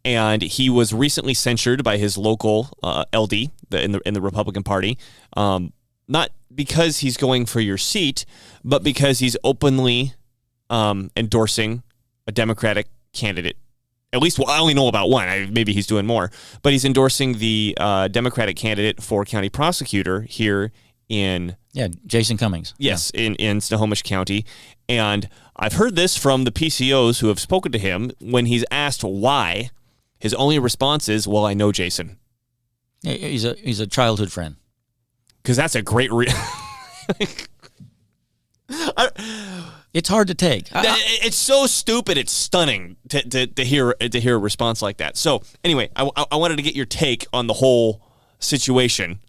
and he was recently censured by his local LD in the Republican Party, not because he's going for your seat, but because he's openly endorsing a Democratic candidate At least, well, I only know about one. Maybe he's doing more. But he's endorsing the Democratic candidate for county prosecutor here in... Yeah, Jason Cummings. Yes, in Snohomish County. And I've heard this from the PCOs who have spoken to him. When he's asked why, his only response is, well, I know Jason. Yeah, he's a childhood friend. Because that's a great... It's hard to take. It's so stupid. It's stunning to hear a response like that. So anyway, I wanted to get your take on the whole situation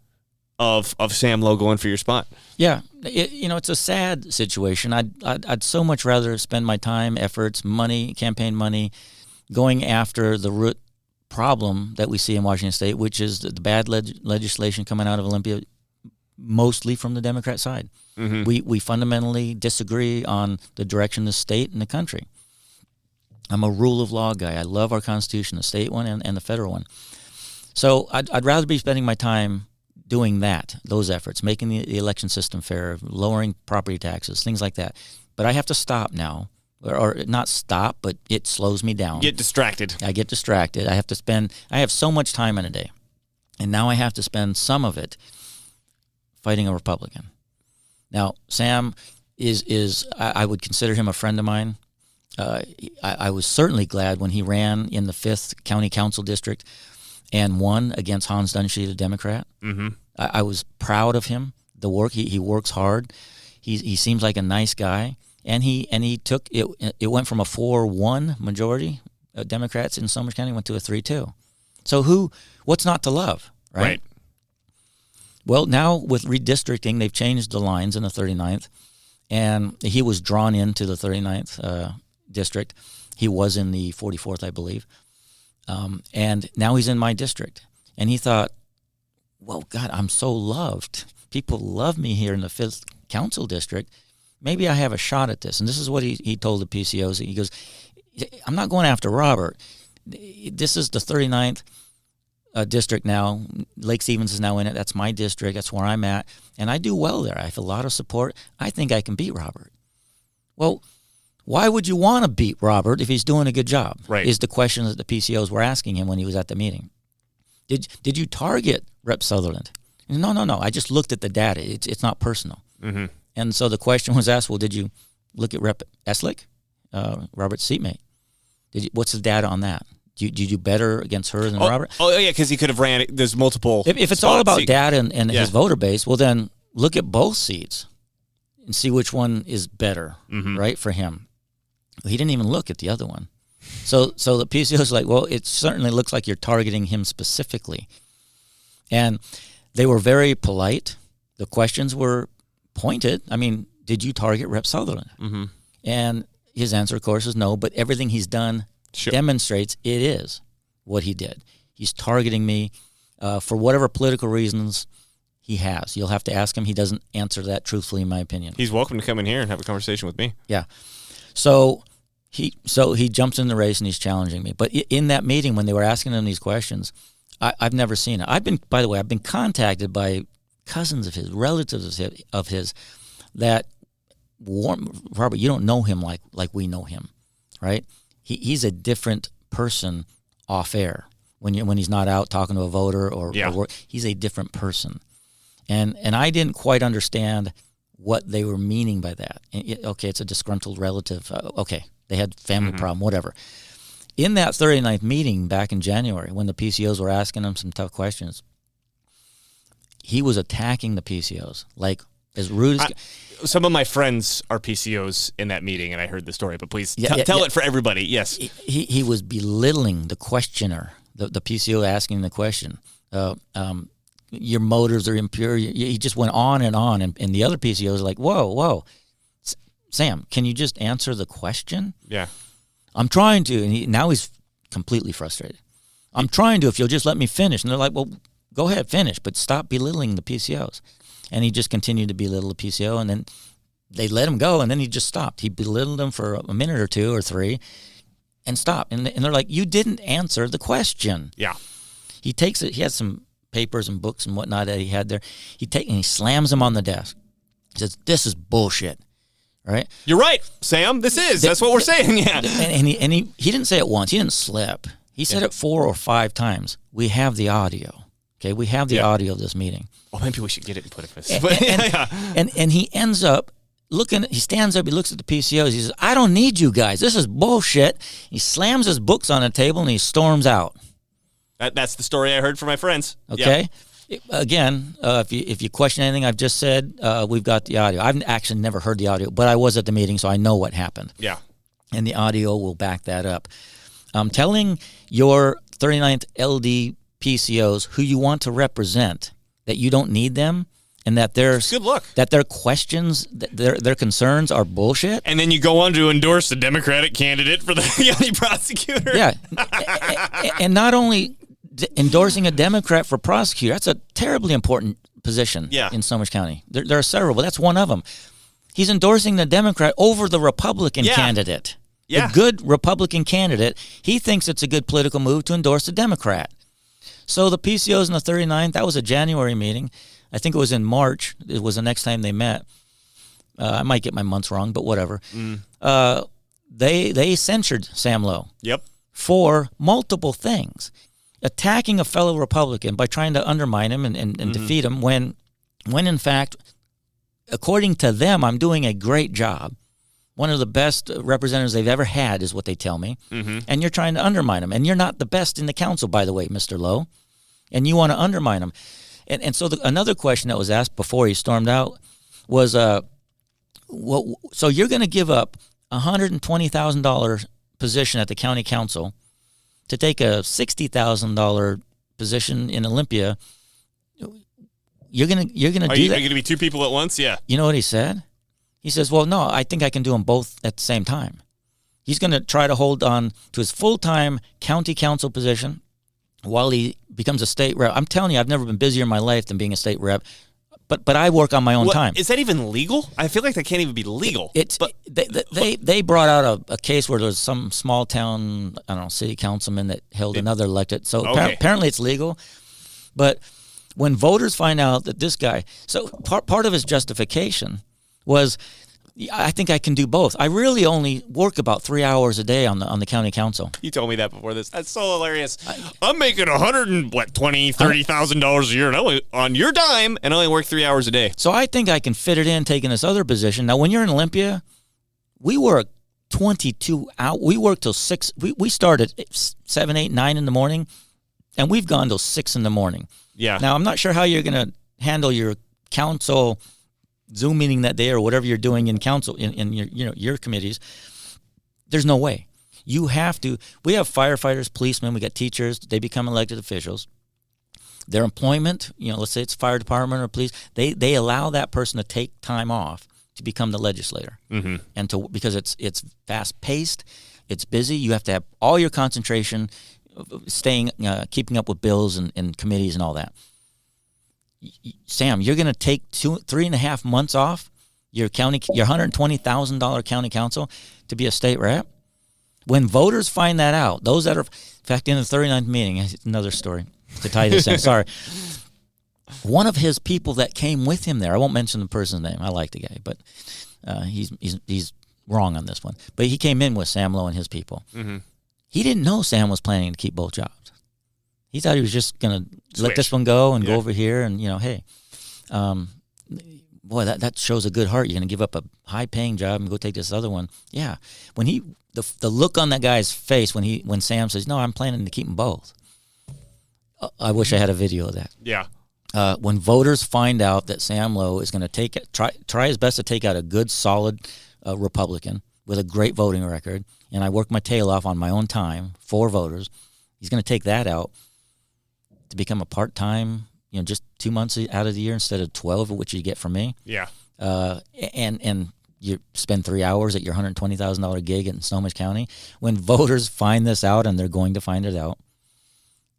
of Sam Lowe going for your spot. Yeah, it's a sad situation. I'd so much rather spend my time, efforts, money, campaign money, going after the root problem that we see in Washington State, which is the bad legislation coming out of Olympia, mostly from the Democrat side. Mm-hmm. We fundamentally disagree on the direction of the state and the country. I'm a rule of law guy. I love our Constitution, the state one and the federal one. So I'd rather be spending my time doing those efforts, making the election system fair, lowering property taxes, things like that. But I have to stop now, or not stop, but it slows me down. Get distracted. I get distracted. I have so much time in a day, and now I have to spend some of it fighting a Republican. Now, Sam is I would consider him a friend of mine. I was certainly glad when he ran in the 5th County Council District and won against Hans Dunsheed, a Democrat. Mm-hmm. I was proud of him, the work. He works hard. He seems like a nice guy. And he took it. It went from a 4-1 majority, Democrats in Snohomish County, went to a 3-2. So what's not to love, right? Well, now with redistricting, they've changed the lines in the 39th, and he was drawn into the 39th district. He was in the 44th, I believe, and now he's in my district. And he thought, well, God, I'm so loved. People love me here in the 5th Council District. Maybe I have a shot at this. And this is what he told the PCOs. He goes, I'm not going after Robert. This is the 39th district now. Lake Stevens is now in it. That's my district. That's where I'm at. And I do well there. I have a lot of support. I think I can beat Robert. Well, why would you want to beat Robert if he's doing a good job? Right. Is the question that the PCOs were asking him when he was at the meeting. Did you target Rep. Sutherland? No. I just looked at the data. It's not personal. Mm-hmm. And so the question was asked, well, did you look at Rep. Eslick, Robert's seatmate? What's the data on that? Did you do better against her than Robert? Oh, yeah, because he could have ran. There's multiple. If it's all about data and his voter base, well, then look at both seats and see which one is better, right, for him. He didn't even look at the other one. So the PCO is like, well, it certainly looks like you're targeting him specifically. And they were very polite. The questions were pointed. I mean, did you target Rep. Sutherland? Mm-hmm. And his answer, of course, is no, but everything he's done demonstrates it is what he did. He's targeting me for whatever political reasons he has. You'll have to ask him. He doesn't answer that truthfully, in my opinion. He's welcome to come in here and have a conversation with me. Yeah. So he jumps in the race and he's challenging me. But in that meeting, when they were asking him these questions, I've never seen it. I've been contacted by cousins of his, relatives of his, that Robert, you don't know him like we know him, right? He's a different person off air when he's not out talking to a voter or work. He's a different person, and I didn't quite understand what they were meaning by that. Okay, it's a disgruntled relative. Okay, they had family problem, whatever. In that 39th meeting back in January, when the PCOs were asking him some tough questions, he was attacking the PCOs like as rude as. Some of my friends are PCOs in that meeting, and I heard the story. But please tell it for everybody. Yes, he was belittling the questioner, the PCO asking the question. Your motives are impure. He just went on, and the other PCOs are like, whoa, Sam, can you just answer the question? Yeah, I'm trying to, and now he's completely frustrated. I'm trying to. If you'll just let me finish, and they're like, well, go ahead, finish, but stop belittling the PCOs. And he just continued to belittle the PCO, and then they let him go, and then he just stopped. He belittled them for a minute or two or three and stopped. And they're like, you didn't answer the question. Yeah. He takes it. He has some papers and books and whatnot that he had there. And he slams them on the desk. He says, this is bullshit. right? You're right, Sam. That's what we're saying. Yeah. And he didn't say it once. He didn't slip. He said it 4 or 5 times. We have the audio. Okay, we have the audio of this meeting. Oh, maybe we should get it and put it. And he ends up looking. He stands up. He looks at the PCOs. He says, "I don't need you guys. This is bullshit." He slams his books on the table and he storms out. That's the story I heard from my friends. Okay. Again, if you question anything I've just said, we've got the audio. I've actually never heard the audio, but I was at the meeting, so I know what happened. Yeah. And the audio will back that up. Telling your 39th LD PCOs who you want to represent that you don't need them and that good luck. That their questions, their concerns are bullshit. And then you go on to endorse the Democratic candidate for the county prosecutor. Yeah. And not only endorsing a Democrat for prosecutor, that's a terribly important position in Snohomish County. There are several, but that's one of them. He's endorsing the Democrat over the Republican candidate. Yeah. The good Republican candidate. He thinks it's a good political move to endorse the Democrat. So the PCOs in the 39th, that was a January meeting. I think it was in March. It was the next time they met. I might get my months wrong, but whatever. They censured Sam Lowe. Yep. For multiple things. Attacking a fellow Republican by trying to undermine him and defeat him when in fact, according to them, I'm doing a great job. One of the best representatives they've ever had is what they tell me. And you're trying to undermine him. And you're not the best in the council, by the way, Mr. Lowe. And you want to undermine him. And so another question that was asked before he stormed out was, so you're going to give up $120,000 position at the county council to take a $60,000 position in Olympia? You're gonna do that? Are you going to be 2 people at once? Yeah. You know what he said? He says, well, no, I think I can do them both at the same time. He's going to try to hold on to his full-time county council position while he becomes a state rep. I'm telling you, I've never been busier in my life than being a state rep, but I work on my own time. Is that even legal? I feel like that can't even be legal. They brought out a case where there's some small town, I don't know, city councilman that held another elected. So apparently it's legal. But when voters find out that this guy, so part of his justification was, I think I can do both. I really only work about 3 hours a day on the county council. You told me that before this. That's so hilarious. I'm making $120,000 a year and on your dime, and I only work 3 hours a day. So I think I can fit it in taking this other position. Now, when you're in Olympia, we work 22 hours. We work till 6. We start at 7, 8, 9 in the morning, and we've gone till 6 in the morning. Yeah. Now, I'm not sure how you're going to handle your council Zoom meeting that day or whatever you're doing in council in your committees. There's no way. You have to. We have firefighters, policemen, we got teachers, they become elected officials. Their employment, let's say it's fire department or police, they allow that person to take time off to become the legislator. And because it's fast paced, it's busy, you have to have all your concentration keeping up with bills and committees and all that. Sam, you're going to take 3.5 months off your $120,000 county council to be a state rep? When voters find that out, those that are, in fact, in the 39th meeting, another story to tie this in, sorry. One of his people that came with him there, I won't mention the person's name, I like the guy, but he's wrong on this one. But he came in with Sam Lowe and his people. He didn't know Sam was planning to keep both jobs. He thought he was just going to let this one go and go over here and, hey, boy, that shows a good heart. You're going to give up a high-paying job and go take this other one. Yeah. When the look on that guy's face when Sam says, no, I'm planning to keep them both. I wish I had a video of that. Yeah. When voters find out that Sam Lowe is going to try his best to take out a good, solid Republican with a great voting record, and I work my tail off on my own time for voters, he's going to take that out to become a part-time, just 2 months out of the year instead of 12, which you get from me. Yeah. And you spend 3 hours at your $120,000 gig in Snohomish County. When voters find this out, and they're going to find it out,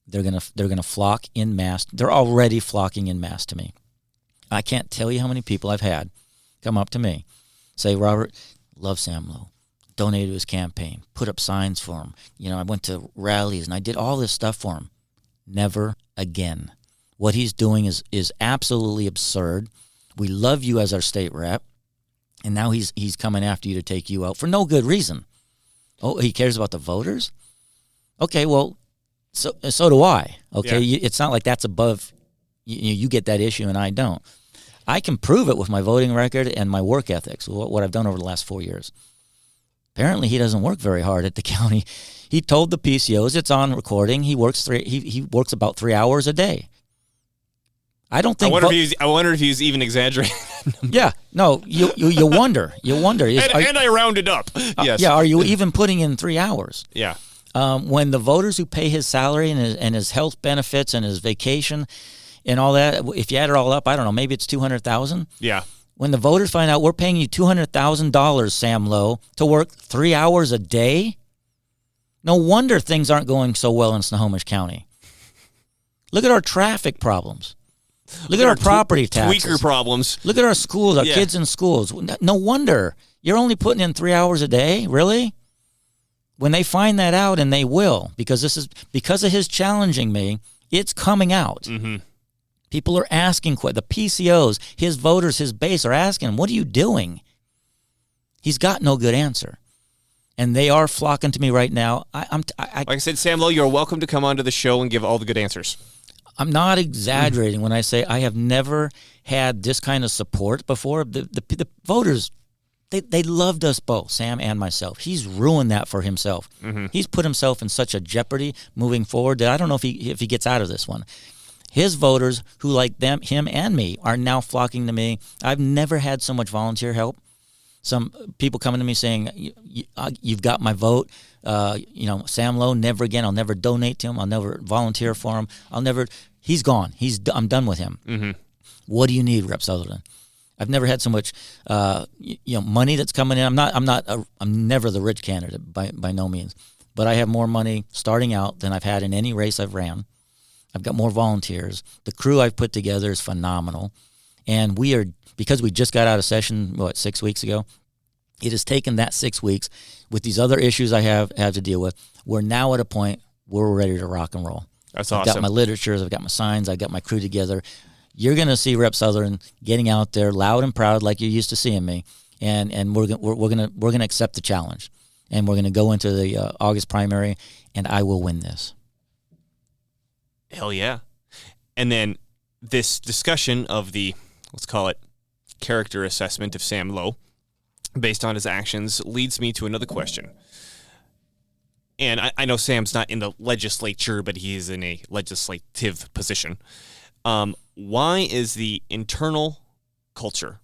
they're gonna flock in mass. They're already flocking in mass to me. I can't tell you how many people I've had come up to me, say, Robert, love Sam Lowe, donated to his campaign, put up signs for him. I went to rallies and I did all this stuff for him. Never again. What he's doing is absolutely absurd. We love you as our state rep. and now he's coming after you to take you out for no good reason. Oh, he cares about the voters? Okay, well, so do I. Okay, it's not like that's above. You get that issue and I don't. I can prove it with my voting record and my work ethics, what I've done over the last 4 years. Apparently, he doesn't work very hard at the county. He told the PCOs, it's on recording, he works about 3 hours a day. I don't think. I wonder if he's even exaggerating. Yeah, no, you wonder. You wonder. And I rounded up. Yes. Yeah, are you even putting in 3 hours? Yeah. When the voters who pay his salary and his health benefits and his vacation and all that, if you add it all up, I don't know, maybe it's $200,000. Yeah. When the voters find out we're paying you $200,000, Sam Lowe, to work 3 hours a day, no wonder things aren't going so well in Snohomish County. Look at our traffic problems. Look at our property taxes. Tweaker problems. Look at our schools, our kids in schools. No wonder. You're only putting in 3 hours a day? Really? When they find that out, and they will, because of his challenging me, it's coming out. Mm-hmm. People are asking, the PCOs, his voters, his base are asking, what are you doing? He's got no good answer. And they are flocking to me right now. Like I said, Sam Lowe, you're welcome to come onto the show and give all the good answers. I'm not exaggerating when I say I have never had this kind of support before. The voters, they loved us both, Sam and myself. He's ruined that for himself. Mm-hmm. He's put himself in such a jeopardy moving forward that I don't know if he gets out of this one. His voters, who like him and me, are now flocking to me. I've never had so much volunteer help. Some people coming to me saying, "You've got my vote." Sam Lowe, never again. I'll never donate to him. I'll never volunteer for him. He's gone. I'm done with him. Mm-hmm. What do you need, Rep Sutherland? I've never had so much, money that's coming in. I'm never the rich candidate by no means, but I have more money starting out than I've had in any race I've ran. I've got more volunteers. The crew I've put together is phenomenal. And because we just got out of session, 6 weeks ago, it has taken that 6 weeks with these other issues I have to deal with. We're now at a point where we're ready to rock and roll. That's awesome. I've got my literatures, I've got my signs, I've got my crew together. You're going to see Rep Sutherland getting out there loud and proud like you're used to seeing me. And we're going to accept the challenge. And we're going to go into the August primary, and I will win this. Hell yeah. And then this discussion of the, let's call it, character assessment of Sam Lowe based on his actions leads me to another question. And I know Sam's not in the legislature, but he is in a legislative position. Why is the internal culture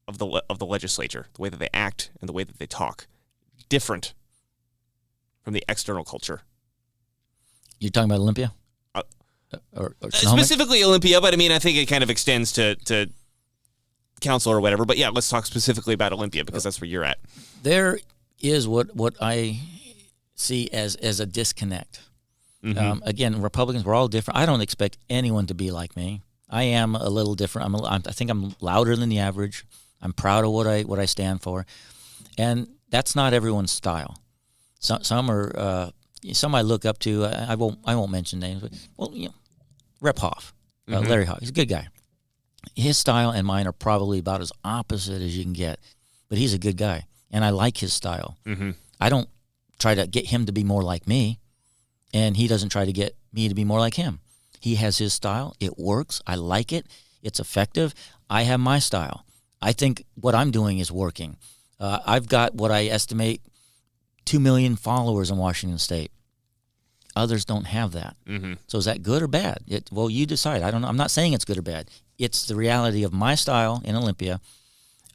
of the legislature, the way that they act and the way that they talk, different from the external culture? You're talking about Olympia? Or specifically Olympia, but I mean, I think it kind of extends to council or whatever. But yeah, let's talk specifically about Olympia because that's where you're at. There is what I see as a disconnect. Mm-hmm. Again, Republicans, we're all different. I don't expect anyone to be like me. I am a little different. I think I'm louder than the average. I'm proud of what I stand for, and that's not everyone's style. Some are. Some I look up to. I won't mention names, but Rep Hoff, mm-hmm. Larry Hoff. He's a good guy. His style and mine are probably about as opposite as you can get, but he's a good guy, and I like his style. Mm-hmm. I don't try to get him to be more like me, and he doesn't try to get me to be more like him. He has his style. It works. I like it. It's effective. I have my style. I think what I'm doing is working. I've got what I estimate 2 million followers in Washington State. Others don't have that. Mm-hmm. So is that good or bad? Well, you decide. I don't know. I'm not saying it's good or bad. It's the reality of my style in Olympia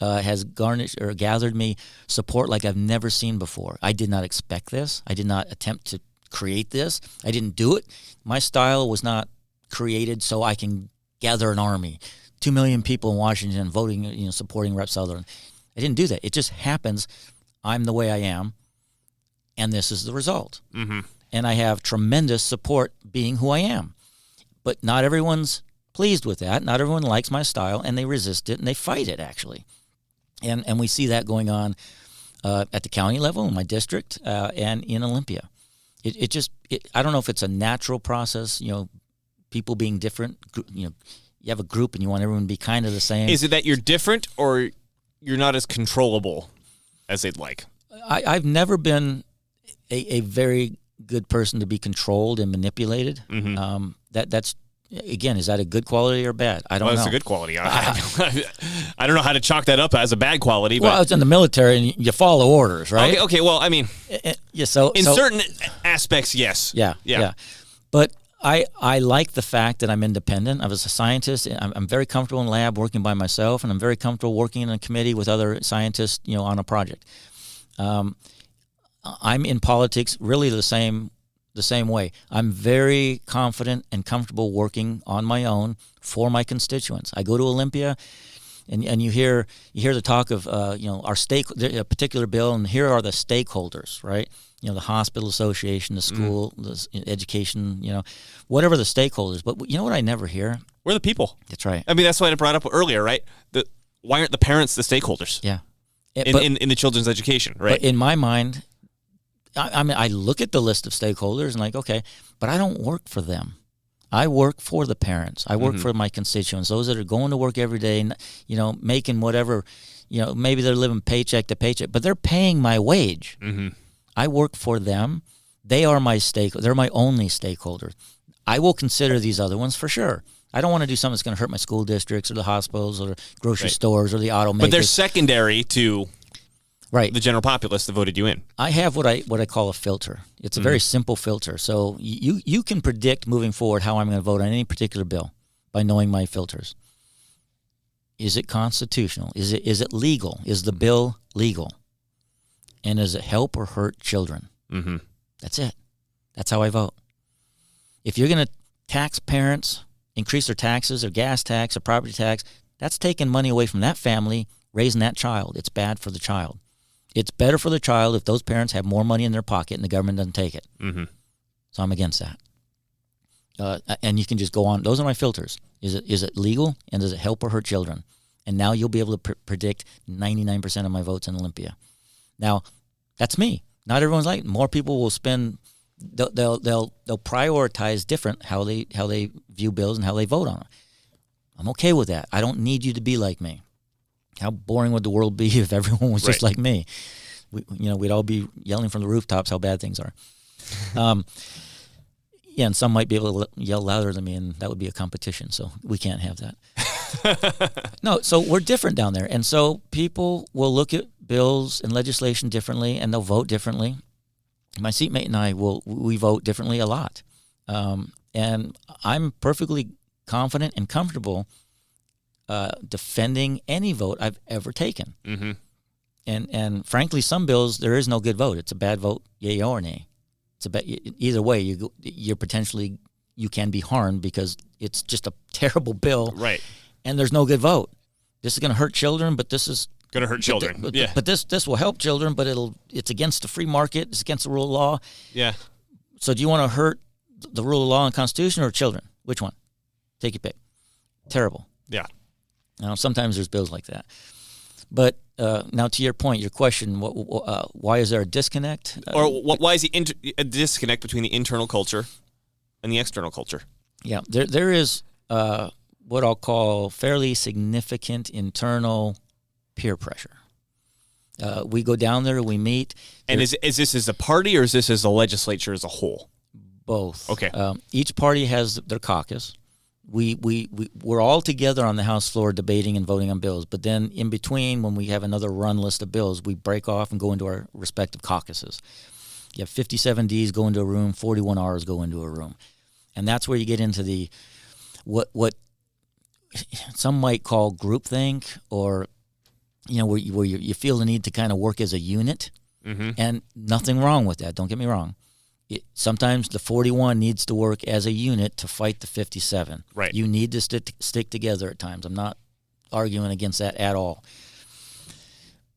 has garnished or gathered me support like I've never seen before. I did not expect this. I did not attempt to create this. I didn't do it. My style was not created so I can gather an army. 2 million people in Washington voting, supporting Rep Sutherland. I didn't do that. It just happens. I'm the way I am, and this is the result. Mm-hmm. And I have tremendous support being who I am. But not everyone's pleased with that. Not everyone likes my style, and they resist it, and they fight it, actually. And we see that going on at the county level in my district and in Olympia. I don't know if it's a natural process, people being different. You have a group and you want everyone to be kind of the same. Is it that you're different, or you're not as controllable as they'd like. I've never been a very good person to be controlled and manipulated. Mm-hmm. That's again, is that a good quality or bad? I don't know. It's a good quality. I don't know how to chalk that up as a bad quality. But well, it's in the military, and you follow orders, right? Okay. Well, I mean, yeah. So in certain aspects, yes. Yeah. But I like the fact that I'm independent. I was a scientist. I'm very comfortable in the lab working by myself, and I'm very comfortable working in a committee with other scientists, on a project. I'm in politics really the same way. I'm very confident and comfortable working on my own for my constituents. I go to Olympia, and you hear the talk of our a particular bill, and here are the stakeholders, right? The hospital association, the school, the education, whatever the stakeholders. But you know what I never hear? We're the people. That's right. I mean, that's what I brought up earlier, right? Why aren't the parents the stakeholders? Yeah. In the children's education, right? But in my mind, I mean, I look at the list of stakeholders and okay, but I don't work for them. I work for the parents. I work for my constituents, those that are going to work every day, making whatever, maybe they're living paycheck to paycheck, but they're paying my wage. Mm-hmm. I work for them. They are my they're my only stakeholder. I will consider these other ones for sure. I don't want to do something that's going to hurt my school districts or the hospitals or grocery stores or the automakers. But they're secondary to the general populace that voted you in. I have what I call a filter. It's a very simple filter. So you can predict moving forward how I'm going to vote on any particular bill by knowing my filters. Is it constitutional? Is it legal? Is the bill legal? And does it help or hurt children? Mm-hmm. That's it. That's how I vote. If you're going to tax parents, increase their taxes, their gas tax, or property tax, that's taking money away from that family, raising that child. It's bad for the child. It's better for the child if those parents have more money in their pocket and the government doesn't take it. Mm-hmm. So I'm against that. And you can just go on. Those are my filters. Is it legal, and does it help or hurt children? And now you'll be able to predict 99% of my votes in Olympia. Now, that's me. Not everyone's like more people will spend. They'll prioritize different how they view bills and how they vote on them. I'm okay with that. I don't need you to be like me. How boring would the world be if everyone was just like me? We'd all be yelling from the rooftops how bad things are. And some might be able to yell louder than me, and that would be a competition. So we can't have that. No, so we're different down there, and so people will look at bills and legislation differently, and they'll vote differently. My seatmate and I we vote differently a lot, and I'm perfectly confident and comfortable defending any vote I've ever taken. Mm-hmm. And frankly, some bills there is no good vote. It's a bad vote, yay or nay. Either way, you can be harmed because it's just a terrible bill, right? And there's no good vote. This is going to hurt children, but this is going to hurt children. But this will help children, but it's against the free market. It's against the rule of law. Yeah. So do you want to hurt the rule of law and Constitution or children? Which one? Take your pick. Terrible. Yeah. Sometimes there's bills like that. But now to your point, your question, why is there a disconnect? Why is a disconnect between the internal culture and the external culture? Yeah, there is what I'll call fairly significant internal peer pressure. We go down there, we meet. And is this as a party or is this as a legislature as a whole? Both. Okay. Each party has their caucus. We're all together on the House floor debating and voting on bills, but then in between, when we have another run list of bills, we break off and go into our respective caucuses. You have 57 Ds go into a room, 41 Rs go into a room. And that's where you get into the what some might call groupthink, or where you feel the need to kind of work as a unit. Mm-hmm. And nothing wrong with that, don't get me wrong. Sometimes the 41 needs to work as a unit to fight the 57. Right. You need to stick together at times. I'm not arguing against that at all.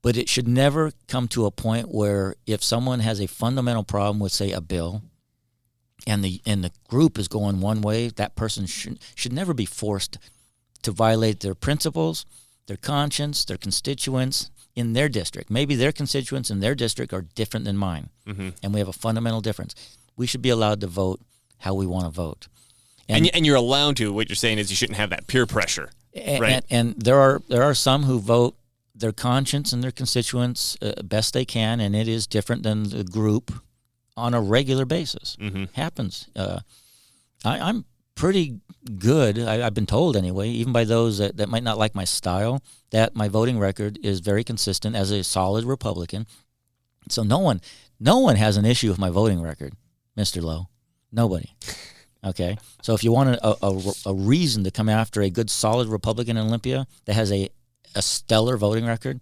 But it should never come to a point where if someone has a fundamental problem with, say, a bill, and the group is going one way, that person should never be forced to violate their principles, their conscience, their constituents in their district. Maybe their constituents in their district are different than mine, mm-hmm. and we have a fundamental difference. We should be allowed to vote how we want to vote. And you're allowed to. What you're saying is you shouldn't have that peer pressure, right? And there are some who vote their conscience and their constituents best they can, and it is different than the group on a regular basis. Happens. I'm pretty good, I've been told anyway, even by those that might not like my style, that my voting record is very consistent as a solid Republican. So no one has an issue with my voting record, Mr. Lowe. Nobody. Okay? So if you want a reason to come after a good, solid Republican in Olympia that has a stellar voting record,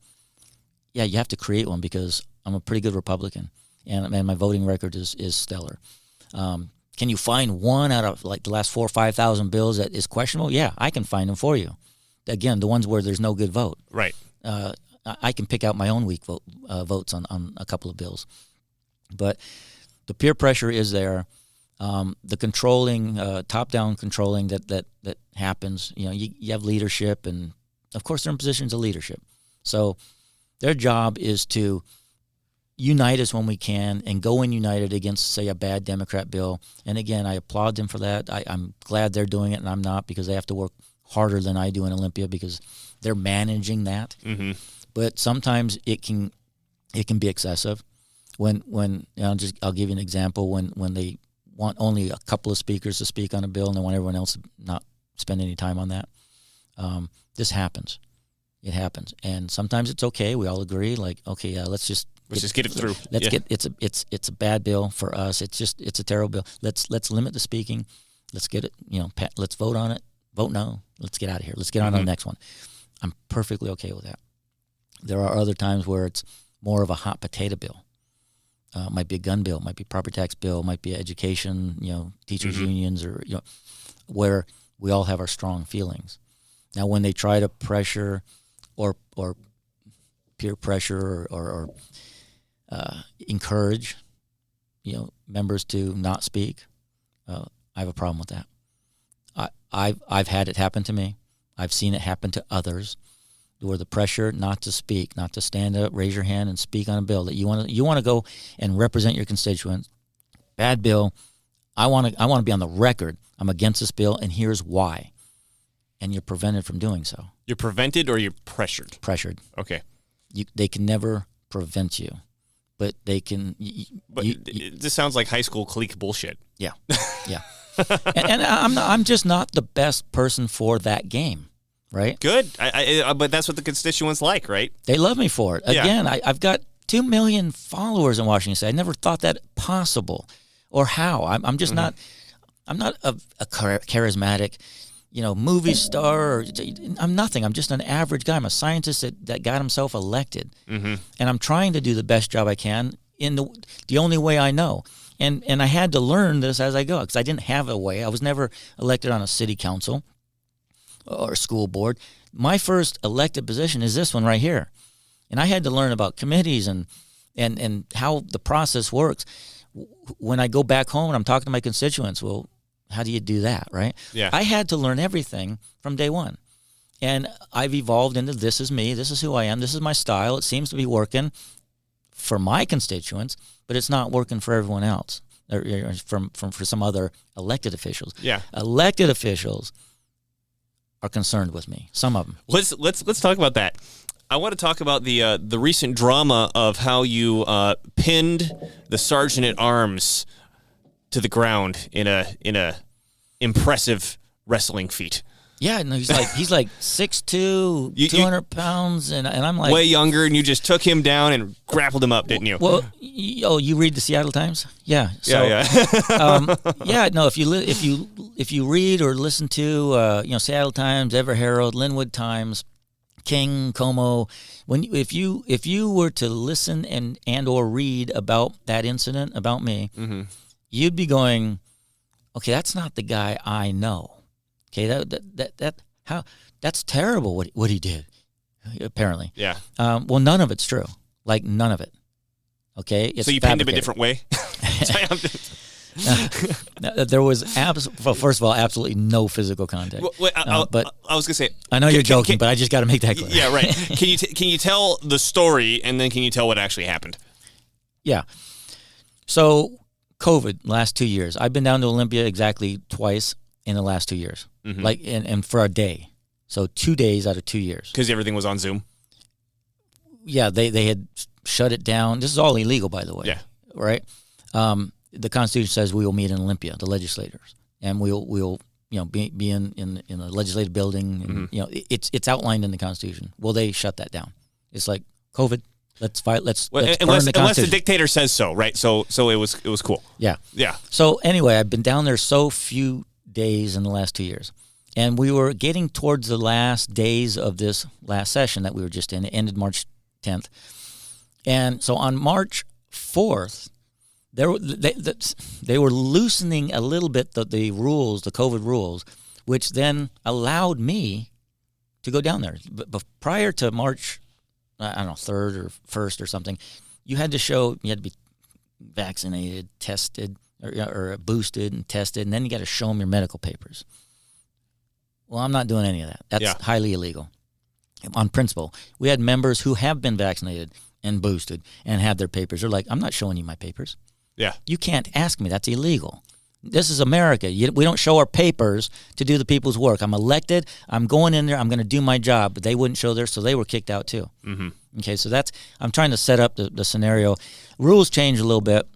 yeah, you have to create one because I'm a pretty good Republican, and my voting record is stellar. Can you find one out of like the last 4,000 or 5,000 bills that is questionable? Yeah, I can find them for you. Again, the ones where there's no good vote. Right. I can pick out my own weak votes on a couple of bills. But the peer pressure is there. The controlling, top-down controlling that happens. You know, you have leadership, and of course they're in positions of leadership. So their job is to unite us when we can and go in united against, say, a bad Democrat bill. And again, I applaud them for that. I'm glad they're doing it, and I'm not, because they have to work harder than I do in Olympia because they're managing that. But sometimes it can be excessive. When I'll give you an example. When they want only a couple of speakers to speak on a bill and they want everyone else to not spend any time on that, this happens. It happens, and sometimes it's okay. We all agree, like, okay, let's just get it through. It's a bad bill for us. It's a terrible bill. Let's limit the speaking. Let's get it. Let's vote on it. Vote no. Let's get out of here. Let's get on to the next one. I'm perfectly okay with that. There are other times where it's more of a hot potato bill. It might be a gun bill, might be a property tax bill, might be education, teachers unions, or where we all have our strong feelings. Now, when they try to pressure or peer pressure or encourage, members to not speak, I have a problem with that. I've had it happen to me. I've seen it happen to others, where the pressure not to speak, not to stand up, raise your hand, and speak on a bill that you want to go and represent your constituents. Bad bill. I want to be on the record. I'm against this bill, and here's why. And you're prevented from doing so. You're prevented, or you're pressured? Pressured. Okay. They can never prevent you, but they can. This sounds like high school clique bullshit. Yeah, yeah. and I'm just not the best person for that game. Right? Good. But that's what the constituents like, right? They love me for it. Again, I've got 2 million followers in Washington State. I never thought that possible, or how. I'm just not. I'm not a charismatic, movie star. I'm nothing. I'm just an average guy. I'm a scientist that got himself elected, and I'm trying to do the best job I can in the only way I know. And I had to learn this as I go, because I didn't have a way. I was never elected on a city council or school board. My first elected position is this one right here. And I had to learn about committees and how the process works. When I go back home and I'm talking to my constituents, well, how do you do that, right? Yeah. I had to learn everything from day one. And I've evolved into, this is me, this is who I am, this is my style. It seems to be working for my constituents, but it's not working for everyone else, or for some other elected officials. Yeah. Elected officials are concerned with me. Some of them. Let's talk about that. I want to talk about the recent drama of how you pinned the sergeant at arms to the ground in a impressive wrestling feat. Yeah, no, he's like 6'2", 200 pounds, and I'm like way younger, and you just took him down and grappled him up, didn't you? Well, you read the Seattle Times? Yeah. So, yeah. No, if you read or listen to Seattle Times, Ever Herald, Linwood Times, King, Como, if you were to listen and or read about that incident about me, you'd be going, okay, that's not the guy I know. Okay, that's terrible what he did, apparently. Yeah. Well, none of it's true. Like, none of it. Okay? It's so you pinned him a different way? There was, first of all, absolutely no physical contact. Well, but I was going to say... I know you're joking, but I just got to make that clear. Yeah, right. Can you tell the story, and then can you tell what actually happened? Yeah. So, COVID, last 2 years. I've been down to Olympia exactly twice in the last 2 years. Like, and for a day. So 2 days out of 2 years. Because everything was on Zoom? Yeah, they had shut it down. This is all illegal, by the way. Yeah. Right? The Constitution says we will meet in Olympia, the legislators, and we'll be in a legislative building. And, it's outlined in the Constitution. Well, they shut that down. It's like COVID. Let's fight. Let's burn the Constitution. Unless the dictator says so, right? So it was cool. Yeah. Yeah. So anyway, I've been down there so few days in the last 2 years. And we were getting towards the last days of this last session that we were just in. It ended March 10th. And so on March 4th, they were loosening a little bit the rules, the COVID rules, which then allowed me to go down there. But prior to March, I don't know, 3rd or 1st or something, you had to be vaccinated, tested, or boosted and tested, and then you got to show them your medical papers. Well, I'm not doing any of that. That's highly illegal on principle. We had members who have been vaccinated and boosted and had their papers. They're like, I'm not showing you my papers. Yeah. You can't ask me. That's illegal. This is America. We don't show our papers to do the people's work. I'm elected. I'm going in there. I'm going to do my job. But they wouldn't show theirs, so they were kicked out too. Mm-hmm. Okay, so I'm trying to set up the scenario. Rules change a little bit,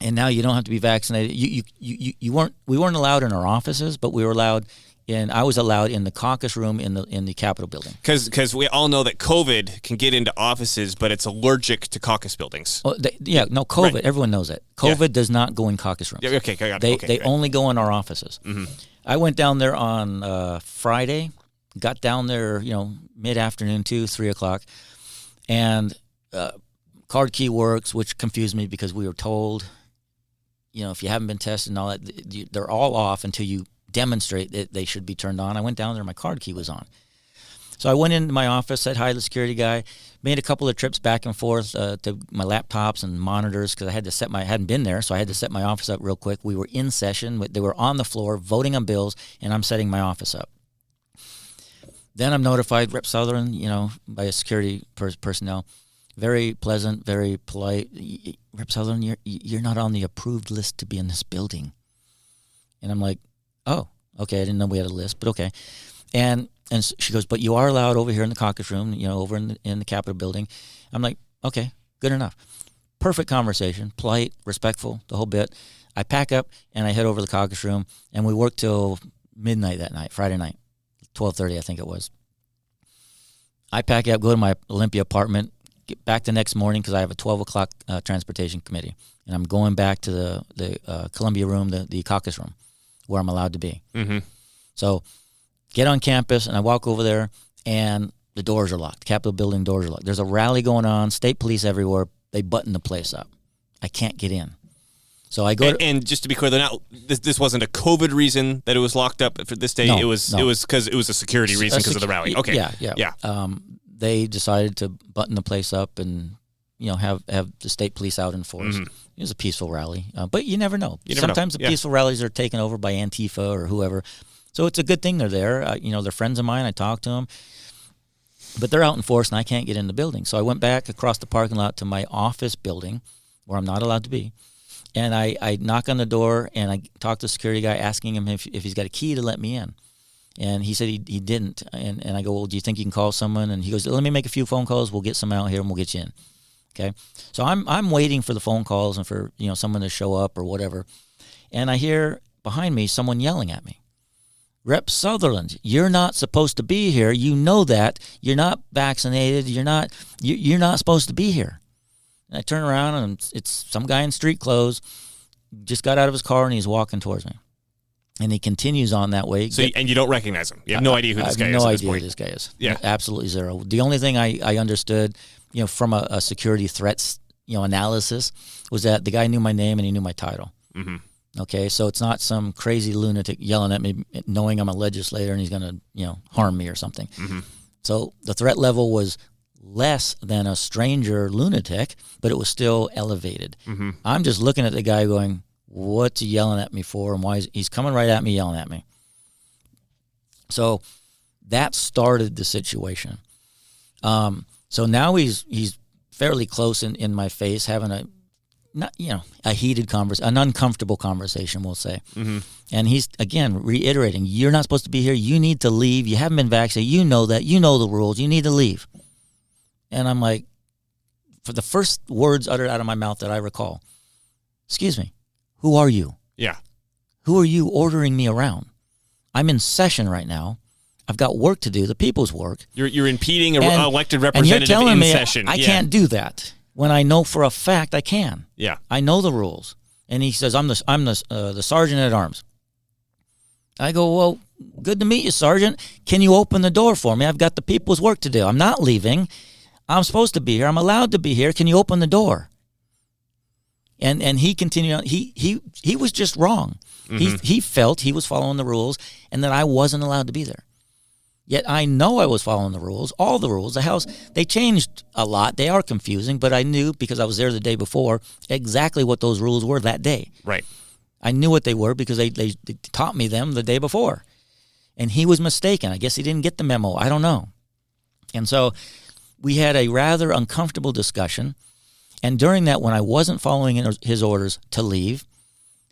and now you don't have to be vaccinated. We weren't allowed in our offices, but we were allowed. I was allowed in the caucus room in the Capitol building. Because we all know that COVID can get into offices, but it's allergic to caucus buildings. Oh, COVID. Right. Everyone knows that. COVID does not go in caucus rooms. Yeah, okay, I got it. They only go in our offices. Mm-hmm. I went down there on Friday, got down there, mid-afternoon, 3 o'clock, and card key works, which confused me because we were told, if you haven't been tested and all that, they're all off until you demonstrate that they should be turned on. I went down there, my card key was on. So I went into my office, said hi to the security guy, made a couple of trips back and forth to my laptops and monitors because I hadn't been there, so I had to set my office up real quick. We were in session. They were on the floor voting on bills, and I'm setting my office up. Then I'm notified, Rep. Sutherland, by a security personnel, very pleasant, very polite. Rep. Sutherland, you're not on the approved list to be in this building. And I'm like, oh, okay. I didn't know we had a list, but okay. And she goes, but you are allowed over here in the caucus room, over in the Capitol building. I'm like, okay, good enough. Perfect conversation, polite, respectful, the whole bit. I pack up and I head over to the caucus room, and we work till midnight that night, Friday night, 12:30, I think it was. I pack up, go to my Olympia apartment, get back the next morning because I have a 12 o'clock transportation committee, and I'm going back to the Columbia room, the caucus room, where I'm allowed to be. Mm-hmm. So get on campus, and I walk over there, and the doors are locked. Capitol building doors are locked. There's a rally going on, state police everywhere. They button the place up. I can't get in. So I go and just to be clear, this wasn't a COVID reason that it was locked up for this day. No, it was because it was a security reason because of the rally. Okay. Yeah. They decided to button the place up and have the state police out in force. Mm-hmm. It was a peaceful rally, but you never know. Sometimes the peaceful rallies are taken over by Antifa or whoever. So it's a good thing they're there. They're friends of mine. I talk to them. But they're out in force, and I can't get in the building. So I went back across the parking lot to my office building, where I'm not allowed to be. And I knock on the door, and I talk to the security guy, asking him if he's got a key to let me in. And he said he didn't. And I go, well, do you think you can call someone? And he goes, let me make a few phone calls. We'll get someone out here, and we'll get you in. Okay, so I'm waiting for the phone calls and for someone to show up or whatever, and I hear behind me someone yelling at me, Rep. Sutherland, you're not supposed to be here. You know that. You're not vaccinated. You're not supposed to be here. And I turn around, and it's some guy in street clothes, just got out of his car, and he's walking towards me, and he continues on that way. So and you don't recognize him. You have no idea who this guy is. I have no idea who this guy is. Yeah, absolutely zero. The only thing I understood, from a security threats, analysis, was that the guy knew my name and he knew my title. Mm-hmm. Okay, so it's not some crazy lunatic yelling at me, knowing I'm a legislator and he's going to, harm me or something. Mm-hmm. So the threat level was less than a stranger lunatic, but it was still elevated. Mm-hmm. I'm just looking at the guy going, what's he yelling at me for, and why he's coming right at me, yelling at me. So that started the situation. So now he's fairly close in my face, having a heated conversation, an uncomfortable conversation, we'll say. Mm-hmm. And he's, again, reiterating, you're not supposed to be here. You need to leave. You haven't been vaccinated. You know that. You know the rules. You need to leave. And I'm like, for the first words uttered out of my mouth that I recall. Excuse me, who are you? Yeah. Who are you ordering me around? I'm in session right now. I've got work to do, the people's work. You're impeding an elected representative and you're telling in me session. I can't do that when I know for a fact I can. Yeah. I know the rules. And he says, I'm the sergeant at arms. I go, well, good to meet you, Sergeant. Can you open the door for me? I've got the people's work to do. I'm not leaving. I'm supposed to be here. I'm allowed to be here. Can you open the door? And he continued on. He was just wrong. Mm-hmm. He felt he was following the rules and that I wasn't allowed to be there. Yet I know I was following the rules, all the rules. The house, they changed a lot. They are confusing, but I knew because I was there the day before exactly what those rules were that day. Right. I knew what they were because they taught me them the day before. And he was mistaken. I guess he didn't get the memo. I don't know. And so we had a rather uncomfortable discussion. And during that, when I wasn't following his orders to leave,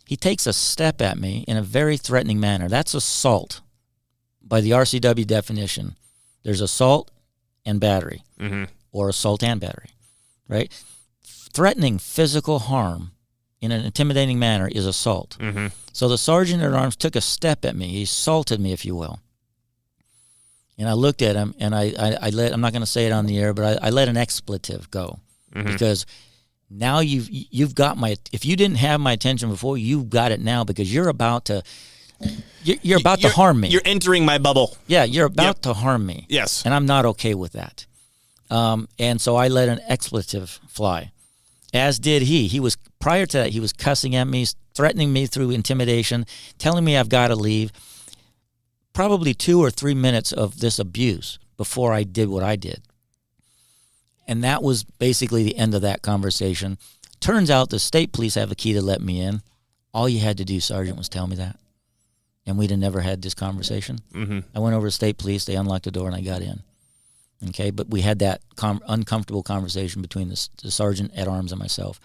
he takes a step at me in a very threatening manner. That's assault. By the RCW definition, there's assault and battery, or assault and battery, right? Threatening physical harm in an intimidating manner is assault. Mm-hmm. So the sergeant at arms took a step at me. He assaulted me, if you will. And I looked at him, and I let, I'm not going to say it on the air, but I let an expletive go. Mm-hmm. Because now you've got my, if you didn't have my attention before, you've got it now because you're about to... You're about to harm me. You're entering my bubble. Yeah, you're about to harm me. Yes. And I'm not okay with that. And so I let an expletive fly, as did he. He was, prior to that, he was cussing at me, threatening me through intimidation, telling me I've got to leave. Probably 2 or 3 minutes of this abuse before I did what I did. And that was basically the end of that conversation. Turns out the state police have a key to let me in. All you had to do, Sergeant, was tell me that. And we'd have never had this conversation. Mm-hmm. I went over to state police. They unlocked the door, and I got in. Okay, but we had that uncomfortable conversation between the sergeant at arms and myself.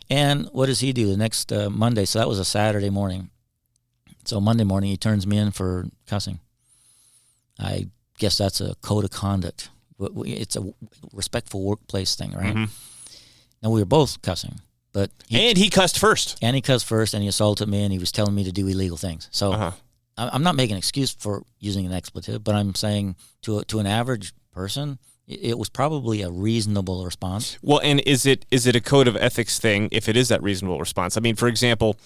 And what does he do the next Monday? So that was a Saturday morning. So Monday morning, he turns me in for cussing. I guess that's a code of conduct. It's a respectful workplace thing, right? Mm-hmm. Now, we were both cussing. But he cussed first. And he cussed first, and he assaulted me, and he was telling me to do illegal things. So I'm not making an excuse for using an expletive, but I'm saying to an average person, it was probably a reasonable response. Well, and is it a code of ethics thing if it is that reasonable response? I mean, for example,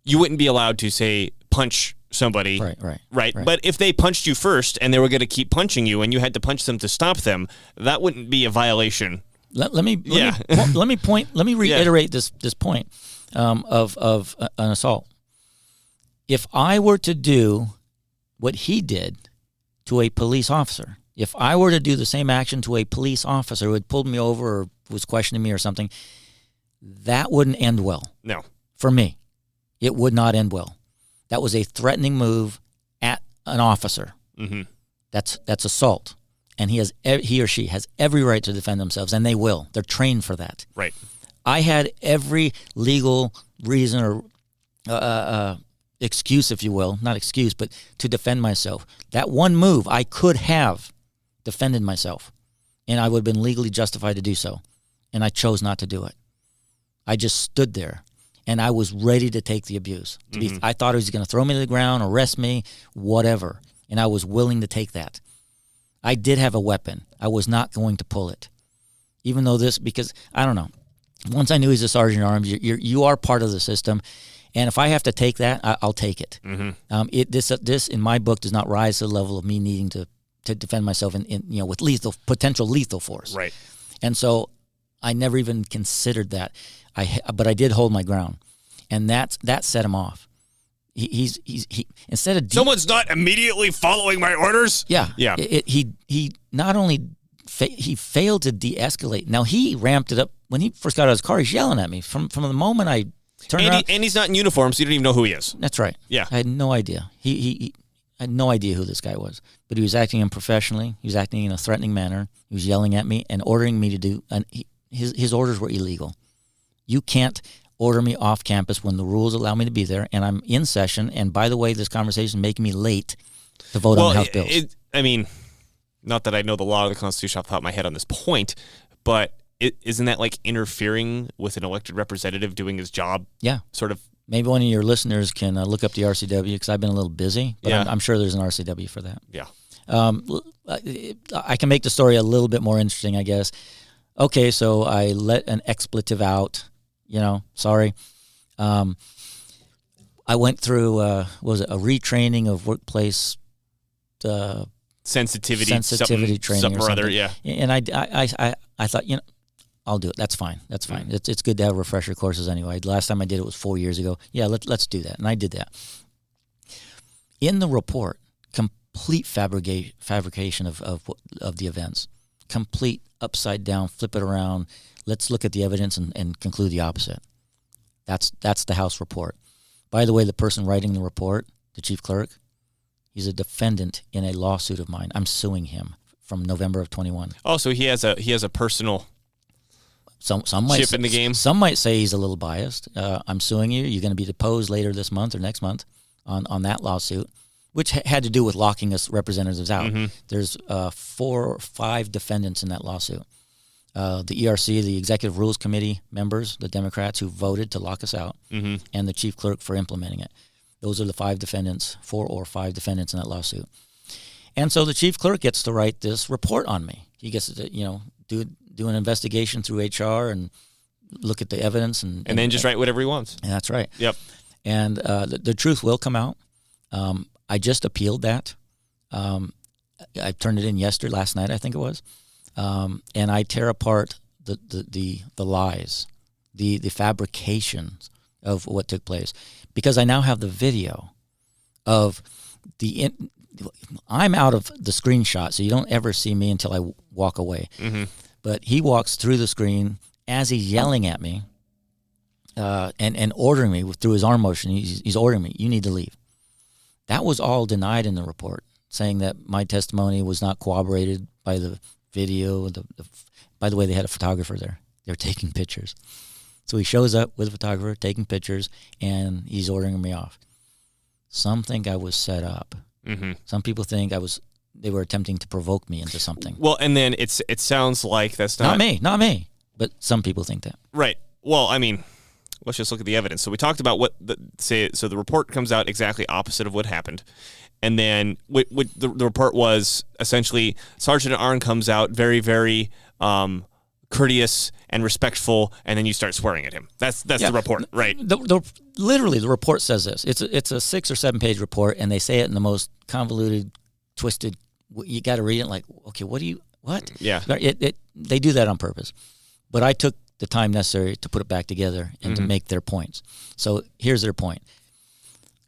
you wouldn't be allowed to, say, punch somebody. Right. But if they punched you first and they were going to keep punching you and you had to punch them to stop them, that wouldn't be a violation. Let me reiterate this point of an assault. If I were to do what he did to a police officer, if I were to do the same action to a police officer who had pulled me over or was questioning me or something, that wouldn't end well. No. For me, it would not end well. That was a threatening move at an officer. Mm-hmm. That's assault. And he or she has every right to defend themselves, and they will. They're trained for that. Right. I had every legal reason or excuse, if you will, not excuse, but to defend myself. That one move, I could have defended myself, and I would have been legally justified to do so, and I chose not to do it. I just stood there, and I was ready to take the abuse. I thought he was going to throw me to the ground, arrest me, whatever, and I was willing to take that. I did have a weapon. I was not going to pull it. Even though because, I don't know, once I knew he's a sergeant at arms, you are part of the system, and if I have to take that, I'll take it. Mm-hmm. This, in my book, does not rise to the level of me needing to defend myself with potential lethal force. Right. And so I never even considered that. But I did hold my ground, and that set him off. He instead of someone's not immediately following my orders. Yeah. He not only he failed to de-escalate. Now he ramped it up when he first got out of his car. He's yelling at me from the moment I turned around. And he's not in uniform, so you don't even know who he is. That's right. Yeah, I had no idea. He had no idea who this guy was, but he was acting unprofessionally. He was acting in a threatening manner. He was yelling at me and ordering me to do. And his orders were illegal. You can't order me off campus when the rules allow me to be there, and I'm in session. And by the way, this conversation is making me late to vote on the House bills. I mean, not that I know the law or the Constitution off the top of my head on this point, but isn't that like interfering with an elected representative doing his job? Yeah. Sort of. Maybe one of your listeners can look up the RCW, because I've been a little busy, but Yeah. I'm sure there's an RCW for that. Yeah. I can make the story a little bit more interesting, I guess. Okay, so I let an expletive out, sorry. I went through, what was it, a retraining of workplace sensitivity training something or other, yeah. And I thought, I'll do it. That's fine. That's fine. It's good to have refresher courses anyway. Last time I did it was 4 years ago. Yeah, let's do that. And I did that. In the report, complete fabrication of the events. Complete upside down, flip it around. Let's look at the evidence and conclude the opposite. That's the House report. By the way, the person writing the report, the chief clerk, he's a defendant in a lawsuit of mine. I'm suing him from November of 21. Oh, so he has a personal some might chip in the game. Some might say he's a little biased. I'm suing you. You're going to be deposed later this month or next month on that lawsuit, which had to do with locking us representatives out. Mm-hmm. There's 4 or 5 defendants in that lawsuit. The ERC, the Executive Rules Committee members, the Democrats who voted to lock us out, mm-hmm. and the chief clerk for implementing it. Those are the 5 defendants, 4 or 5 defendants in that lawsuit. And so the chief clerk gets to write this report on me. He gets to, do an investigation through HR and look at the evidence. And then just write whatever he wants. And that's right. Yep. And the truth will come out. I just appealed that. I turned it in last night, I think it was. And I tear apart the lies, the fabrications of what took place, because I now have the video of I'm out of the screenshot, so you don't ever see me until I walk away. Mm-hmm. But he walks through the screen as he's yelling at me and ordering me through his arm motion. He's ordering me, you need to leave. That was all denied in the report, saying that my testimony was not corroborated by the video. By the way, they had a photographer there. They were taking pictures. So he shows up with a photographer, taking pictures, and he's ordering me off. Some think I was set up. Mm-hmm. Some people think they were attempting to provoke me into something. Well, and then it sounds like that's not me, but some people think that. Right. Well, I mean, let's just look at the evidence. So we talked about so the report comes out exactly opposite of what happened. And then the report was essentially Sergeant Arn comes out very, very courteous and respectful, and then you start swearing at him. That's the report, right? Literally, the report says this. It's a 6 or 7 page report, and they say it in the most convoluted, twisted. You got to read it like, okay, what? Yeah. They do that on purpose. But I took the time necessary to put it back together and mm-hmm. to make their points. So here's their point.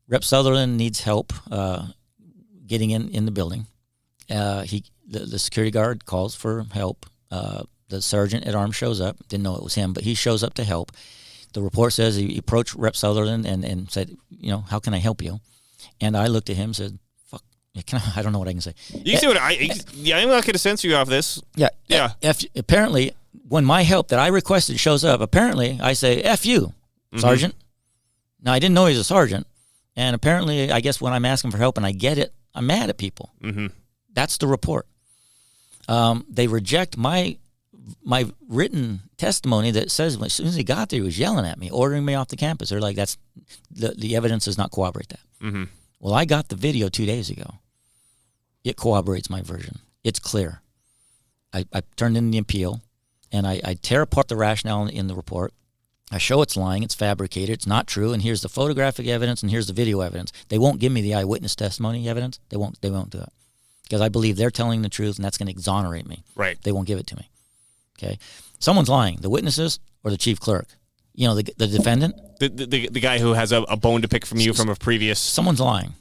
Rep. Sutherland needs help getting in the building. The security guard calls for help. The sergeant at arms shows up. Didn't know it was him, but he shows up to help. The report says he approached Rep. Sutherland and said, how can I help you? And I looked at him and said, fuck, I don't know what I can say. You can say what I'm not going to censor you off this. Yeah. Yeah. Apparently, when my help that I requested shows up, apparently I say, F you, mm-hmm. Sergeant. Now, I didn't know he was a sergeant. And apparently, I guess when I'm asking for help and I get it, I'm mad at people. Mm-hmm. That's the report. They reject my written testimony that says as soon as he got there, he was yelling at me, ordering me off the campus. They're like, that's the evidence does not corroborate that. Mm-hmm. Well, I got the video 2 days ago. It corroborates my version. It's clear. I turned in the appeal, and I tear apart the rationale in the report. I show it's lying, it's fabricated, it's not true, and here's the photographic evidence and here's the video evidence. They won't give me the eyewitness testimony evidence. They won't do it. Because I believe they're telling the truth, and that's going to exonerate me. Right. They won't give it to me. Okay? Someone's lying. The witnesses or the chief clerk? The defendant? The guy who has a bone to pick from you from a previous... Someone's lying.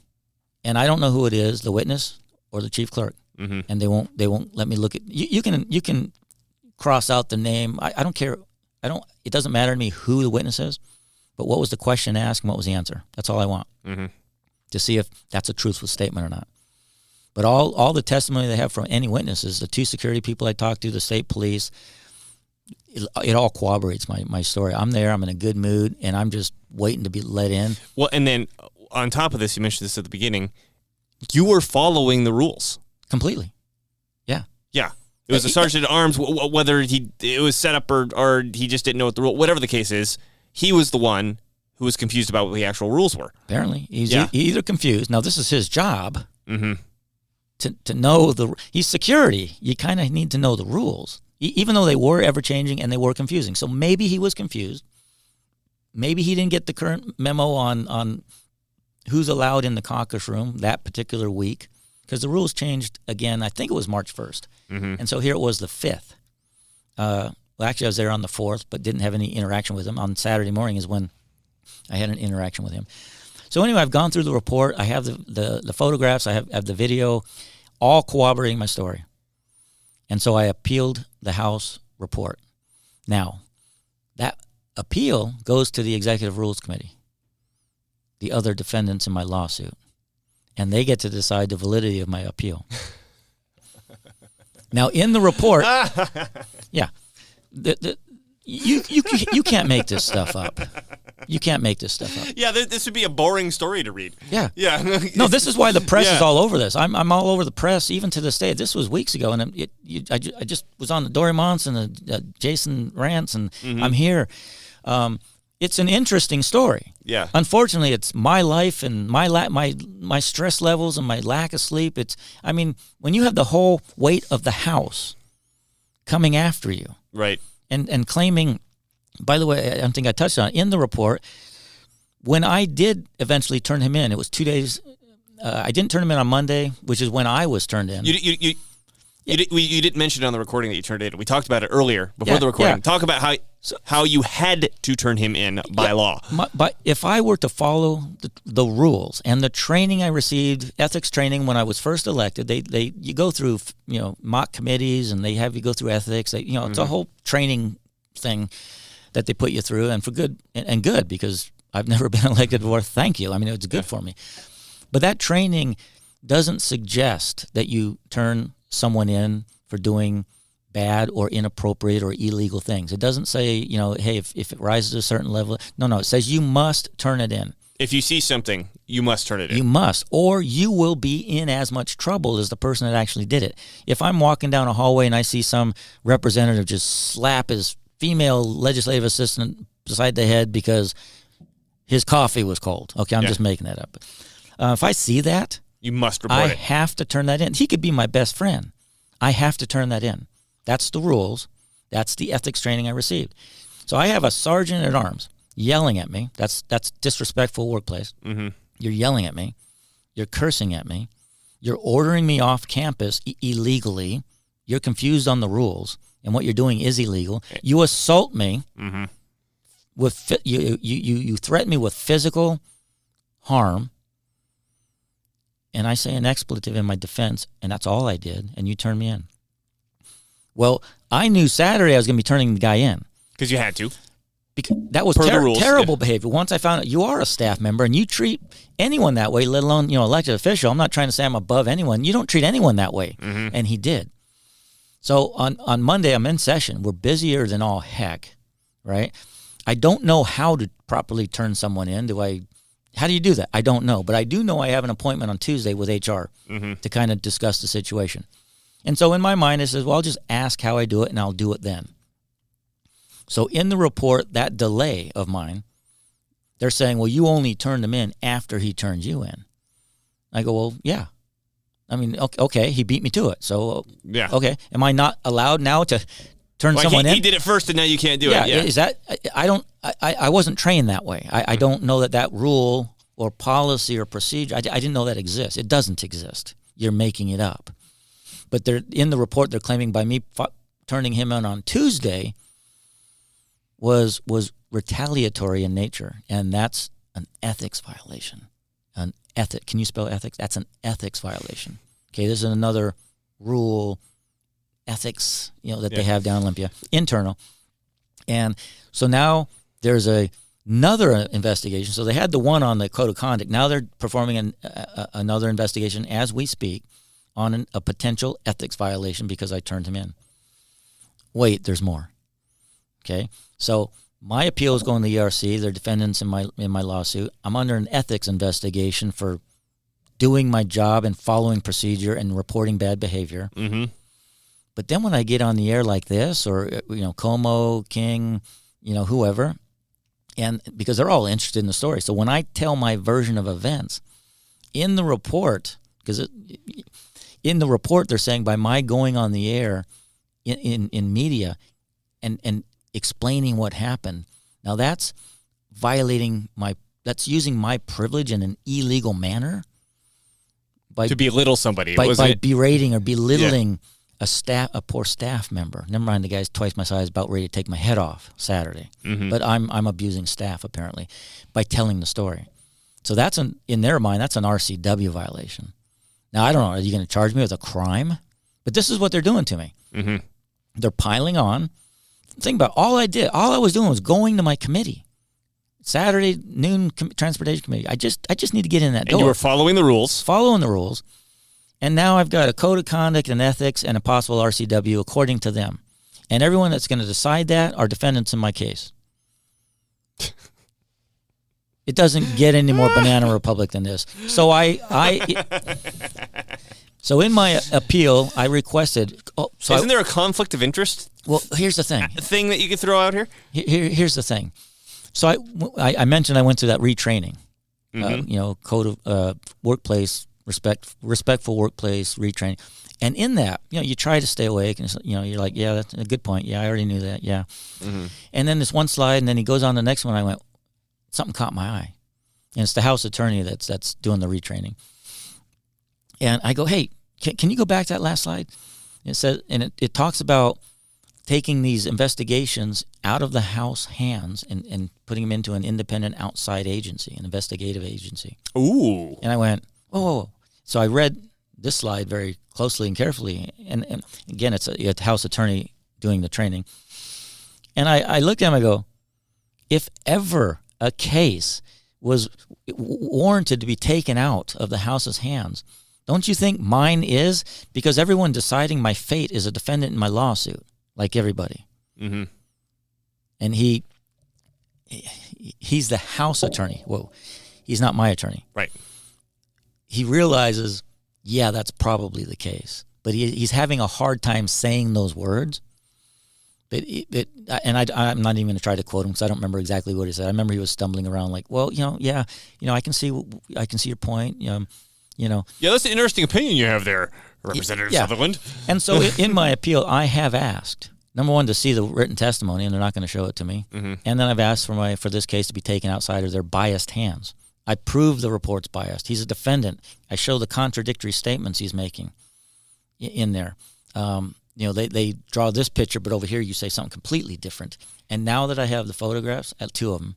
And I don't know who it is, the witness or the chief clerk. Mm-hmm. And they won't let me look at... You can cross out the name. I don't care. It doesn't matter to me who the witness is, but what was the question asked and what was the answer? That's all I want. Mm-hmm. To see if that's a truthful statement or not. But all the testimony they have from any witnesses, the 2 security people I talked to, the state police, it all corroborates my story. I'm there, I'm in a good mood, and I'm just waiting to be let in. Well, and then on top of this, you mentioned this at the beginning, you were following the rules. Completely. Yeah. Yeah. It was a sergeant at arms, whether it was set up or he just didn't know what the rule, whatever the case is, he was the one who was confused about what the actual rules were. Apparently. He's either confused. Now, this is his job to know he's security. You kind of need to know the rules, even though they were ever-changing and they were confusing. So maybe he was confused. Maybe he didn't get the current memo on who's allowed in the caucus room that particular week, because the rules changed again, I think it was March 1st. And so here it was the 5th. Well, actually, I was there on the 4th, but didn't have any interaction with him. On Saturday morning is when I had an interaction with him. So anyway, I've gone through the report. I have the photographs. I have the video, all corroborating my story. And so I appealed the House report. Now, that appeal goes to the Executive Rules Committee, the other defendants in my lawsuit, and they get to decide the validity of my appeal. Now, in the report, you can't make this stuff up. You can't make this stuff up. Yeah, this would be a boring story to read. Yeah. Yeah. No, this is why the press is all over this. I'm all over the press, even to this day. This was weeks ago, and I just was on the Dory Monson and Jason Rants, and I'm here. It's an interesting story. Yeah. Unfortunately, it's my life and my stress levels and my lack of sleep. When you have the whole weight of the House coming after you, right, and claiming. By the way, I don't think I touched on it. In the report, when I did eventually turn him in, it was 2 days. I didn't turn him in on Monday, which is when I was turned in. You didn't mention it on the recording that you turned in. We talked about it earlier before the recording. Yeah. Talk about how you had to turn him in by law. But if I were to follow the rules and the training I received, ethics training when I was first elected, you go through mock committees and they have you go through ethics. It's a whole training thing that they put you through, and for good and good, because I've never been elected before. Thank you. It's good for me. But that training doesn't suggest that you turn someone in for doing bad or inappropriate or illegal things. It doesn't say, hey, if it rises to a certain level. No. It says you must turn it in. If you see something, you must turn it in. You must, or you will be in as much trouble as the person that actually did it. If I'm walking down a hallway and I see some representative just slap his female legislative assistant beside the head because his coffee was cold. Okay, I'm just making that up. If I see that, you must report it. I have to turn that in. He could be my best friend. I have to turn that in. That's the rules. That's the ethics training I received. So I have a sergeant at arms yelling at me. That's disrespectful workplace. Mm-hmm. You're yelling at me. You're cursing at me. You're ordering me off campus illegally. You're confused on the rules. And what you're doing is illegal. You assault me. Mm-hmm. You threaten me with physical harm, and I say an expletive in my defense, and that's all I did, and you turn me in. Well, I knew Saturday I was going to be turning the guy in. Because you had to. Because that was terrible behavior. Once I found out you are a staff member and you treat anyone that way, let alone elected official. I'm not trying to say I'm above anyone. You don't treat anyone that way, and he did. So on Monday, I'm in session. We're busier than all heck, right? I don't know how to properly turn someone in. How do you do that? I don't know. But I do know I have an appointment on Tuesday with HR to kind of discuss the situation. And so in my mind, it says, well, I'll just ask how I do it, and I'll do it then. So in the report, that delay of mine, they're saying, well, you only turned him in after he turned you in. I go, well, yeah. Okay, he beat me to it. So, yeah. Okay, am I not allowed now to turn someone in? He did it first, and now you can't do it. Yeah. Is that? I wasn't trained that way. I don't know that rule or policy or procedure. I didn't know that exists. It doesn't exist. You're making it up. But they're in the report. They're claiming by me turning him in on Tuesday was retaliatory in nature, and that's an ethics violation. Can you spell ethics? That's an ethics violation. Okay, this is another rule, ethics, that they have down in Olympia, internal. And so now there's another investigation. So they had the one on the code of conduct. Now they're performing another investigation as we speak on a potential ethics violation because I turned him in. Wait, there's more. Okay, so my appeal is going to the ERC. They're defendants in my lawsuit. I'm under an ethics investigation for doing my job and following procedure and reporting bad behavior. Mm-hmm. But then when I get on the air like this, or Como, King, whoever, and because they're all interested in the story, so when I tell my version of events in the report, because in the report they're saying by my going on the air in media and explaining what happened, now that's that's using my privilege in an illegal manner. To belittle somebody. By berating or belittling a poor staff member. Never mind, the guy's twice my size, about ready to take my head off Saturday. Mm-hmm. But I'm abusing staff, apparently, by telling the story. So that's, in their mind, that's an RCW violation. Now, I don't know, are you going to charge me with a crime? But this is what they're doing to me. Mm-hmm. They're piling on. Think about all I was doing was going to my committee. Saturday noon transportation committee. I just need to get in that door. And you were following the rules. Following the rules. And now I've got a code of conduct and ethics and a possible RCW according to them. And everyone that's going to decide that are defendants in my case. It doesn't get any more banana republic than this. So so in my appeal, I requested. Isn't there a conflict of interest? Well, here's the thing. Thing that you could throw out here? Here's the thing. So I mentioned I went through that retraining, code of workplace, respectful workplace retraining. And in that, you try to stay awake and, you're like, yeah, that's a good point. Yeah, I already knew that. Yeah. Mm-hmm. And then this one slide, and then he goes on the next one. I went, something caught my eye. And it's the house attorney that's doing the retraining. And I go, hey, can you go back to that last slide? It says, and it talks about taking these investigations out of the House hands and putting them into an independent outside agency, an investigative agency. Ooh. And I went, oh. So I read this slide very closely and carefully. And again, it's a House attorney doing the training. And I looked at him and I go, if ever a case was warranted to be taken out of the House's hands, don't you think mine is? Because everyone deciding my fate is a defendant in my lawsuit. Like everybody. Mm-hmm. And he's the House attorney. Whoa. He's not my attorney. Right. He realizes, yeah, that's probably the case. But he's having a hard time saying those words. I'm not even going to try to quote him because I don't remember exactly what he said. I remember he was stumbling around like, well, I can see your point. Yeah, that's an interesting opinion you have there, Representative Sutherland. And so in my appeal, I have asked, number one, to see the written testimony, and they're not going to show it to me. Mm-hmm. And then I've asked for this case to be taken outside of their biased hands. I prove the report's biased. He's a defendant. I show the contradictory statements he's making in there. They draw this picture, but over here you say something completely different. And now that I have the photographs, two of them,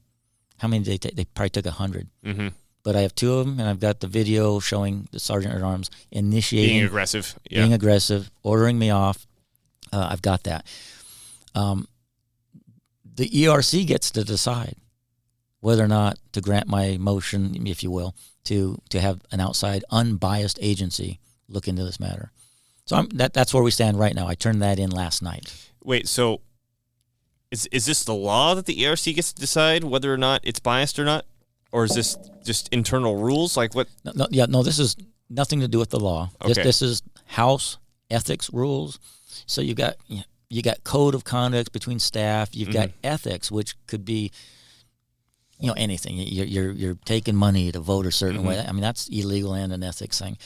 how many did they take? They probably took 100. Mm-hmm. But I have two of them, and I've got the video showing the sergeant at arms initiating. Being aggressive. Yeah. Being aggressive, ordering me off. I've got that. The ERC gets to decide whether or not to grant my motion, if you will, to have an outside, unbiased agency look into this matter. So that's where we stand right now. I turned that in last night. Wait, so is this the law that the ERC gets to decide whether or not it's biased or not? Or is this just internal rules? Like what? No, this is nothing to do with the law. Okay. This is House ethics rules. So you got code of conduct between staff. You've got ethics, which could be, anything. You're taking money to vote a certain way. I mean, that's illegal and an ethics thing.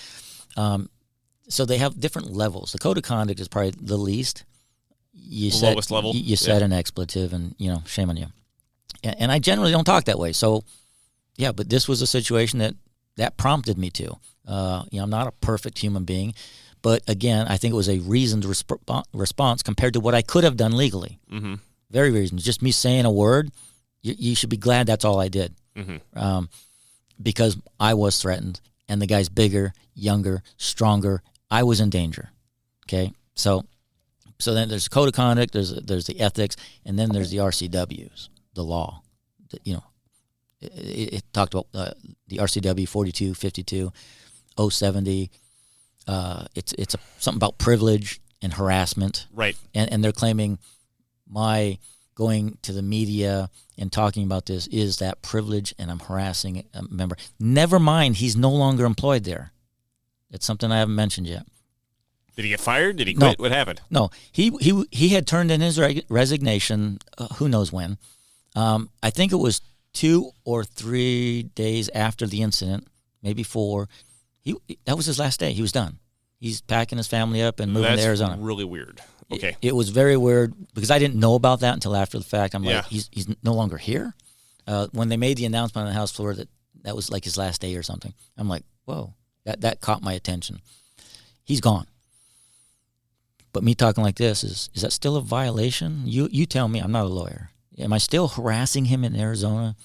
So they have different levels. The code of conduct is probably the least. The lowest level. You said an expletive, and shame on you. And I generally don't talk that way. So. Yeah, but this was a situation that prompted me to. I'm not a perfect human being, but again, I think it was a reasoned response compared to what I could have done legally. Mm-hmm. Very reasoned. Just me saying a word, you should be glad that's all I did, because I was threatened, and the guy's bigger, younger, stronger. I was in danger. Okay, so then there's the code of conduct, there's the ethics, and then there's the RCWs, the law. It talked about the RCW 42, 52, 070. It's something about privilege and harassment. Right. And they're claiming my going to the media and talking about this is that privilege, and I'm harassing a member. Never mind, he's no longer employed there. It's something I haven't mentioned yet. Did he get fired? Did he quit? No. What happened? No, he had turned in his resignation. Who knows when? I think it was 2 or 3 days after the incident, maybe 4. That was his last day. He was done. He's packing his family up and moving to Arizona. That's really weird. Okay. It was very weird because I didn't know about that until after the fact. I'm like, he's no longer here. When they made the announcement on the House floor that was like his last day or something, I'm like, whoa, that caught my attention. He's gone. But me talking like this, is that still a violation? You tell me. I'm not a lawyer. Am I still harassing him in Arizona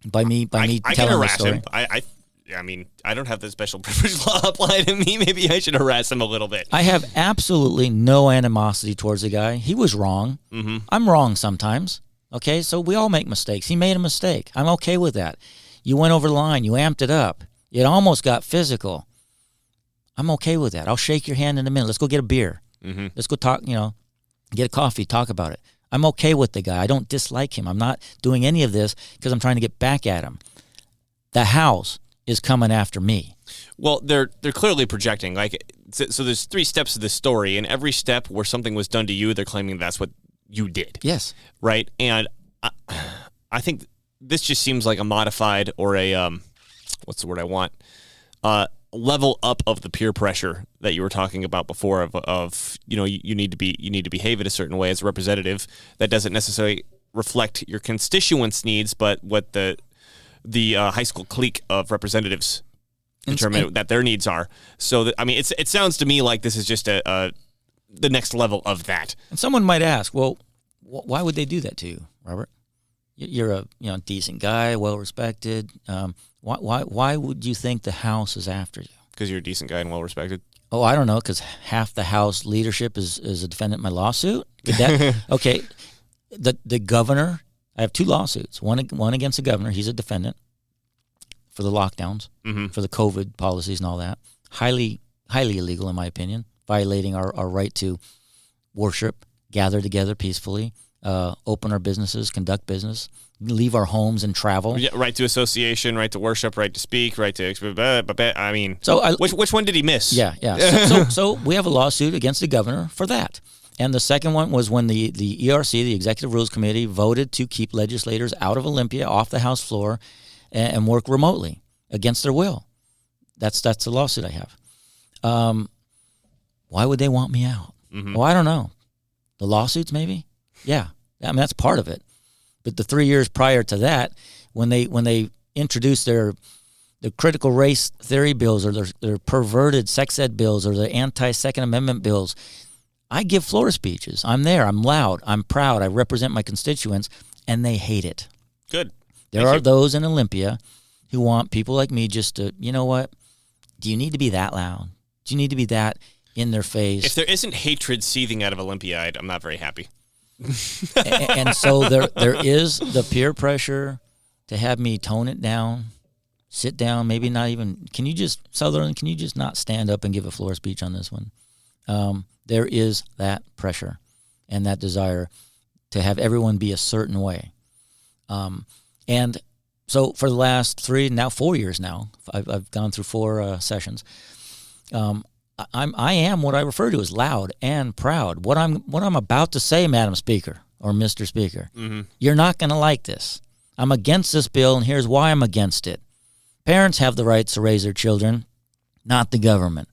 by me telling I can harass the story? him. I mean, I don't have the special privilege law apply to me. Maybe I should harass him a little bit. I have absolutely no animosity towards the guy. He was wrong. Mm-hmm. I'm wrong sometimes. Okay, so we all make mistakes. He made a mistake. I'm okay with that. You went over the line. You amped it up. It almost got physical. I'm okay with that. I'll shake your hand in a minute. Let's go get a beer. Mm-hmm. Let's go talk, get a coffee, talk about it. I'm okay with the guy. I don't dislike him. I'm not doing any of this because I'm trying to get back at him. The House is coming after me. Well, they're clearly projecting. So there's 3 steps of this story, and every step where something was done to you, they're claiming that's what you did. Yes. Right? And I think this just seems like a modified or a, what's the word I want? Level up of the peer pressure that you were talking about before of you need to behave in a certain way as a representative that doesn't necessarily reflect your constituents' needs, but what the high school clique of representatives determine that their needs are. So it sounds to me like this is just the next level of that. And someone might ask, well, why would they do that to you, Robert? You're a decent guy, well respected. Why would you think the House is after you? Because you're a decent guy and well respected. Oh, I don't know. Because half the House leadership is a defendant in my lawsuit. Okay, the governor. I have 2 lawsuits. One against the governor. He's a defendant for the lockdowns, for the COVID policies and all that. Highly illegal in my opinion, violating our right to worship, gather together peacefully, open our businesses, conduct business, leave our homes and travel. Yeah, right to association, right to worship, right to speak, right to... which one did he miss? Yeah. So we have a lawsuit against the governor for that. And the second one was when the ERC, the Executive Rules Committee, voted to keep legislators out of Olympia, off the House floor, and work remotely against their will. That's the lawsuit I have. Why would they want me out? Mm-hmm. Well, I don't know. The lawsuits, maybe? Yeah. That's part of it. But the 3 years prior to that, when they introduced their critical race theory bills or their perverted sex ed bills or the anti-Second Amendment bills, I give floor speeches. I'm there. I'm loud. I'm proud. I represent my constituents, and they hate it. Good. There are those in Olympia who want people like me just to, you know what? Do you need to be that loud? Do you need to be that in their face? If there isn't hatred seething out of Olympia, I'm not very happy. and so there is the peer pressure to have me tone it down, sit down, maybe not even. Sutherland, can you just not stand up and give a floor speech on this one? There is that pressure and that desire to have everyone be a certain way. And so for the last 4 years now, I've gone through 4 sessions. I am what I refer to as loud and proud. What I'm about to say, Madam Speaker or Mr. Speaker, You're not going to like this. I'm against this bill, and here's why I'm against it. Parents have the rights to raise their children, not the government.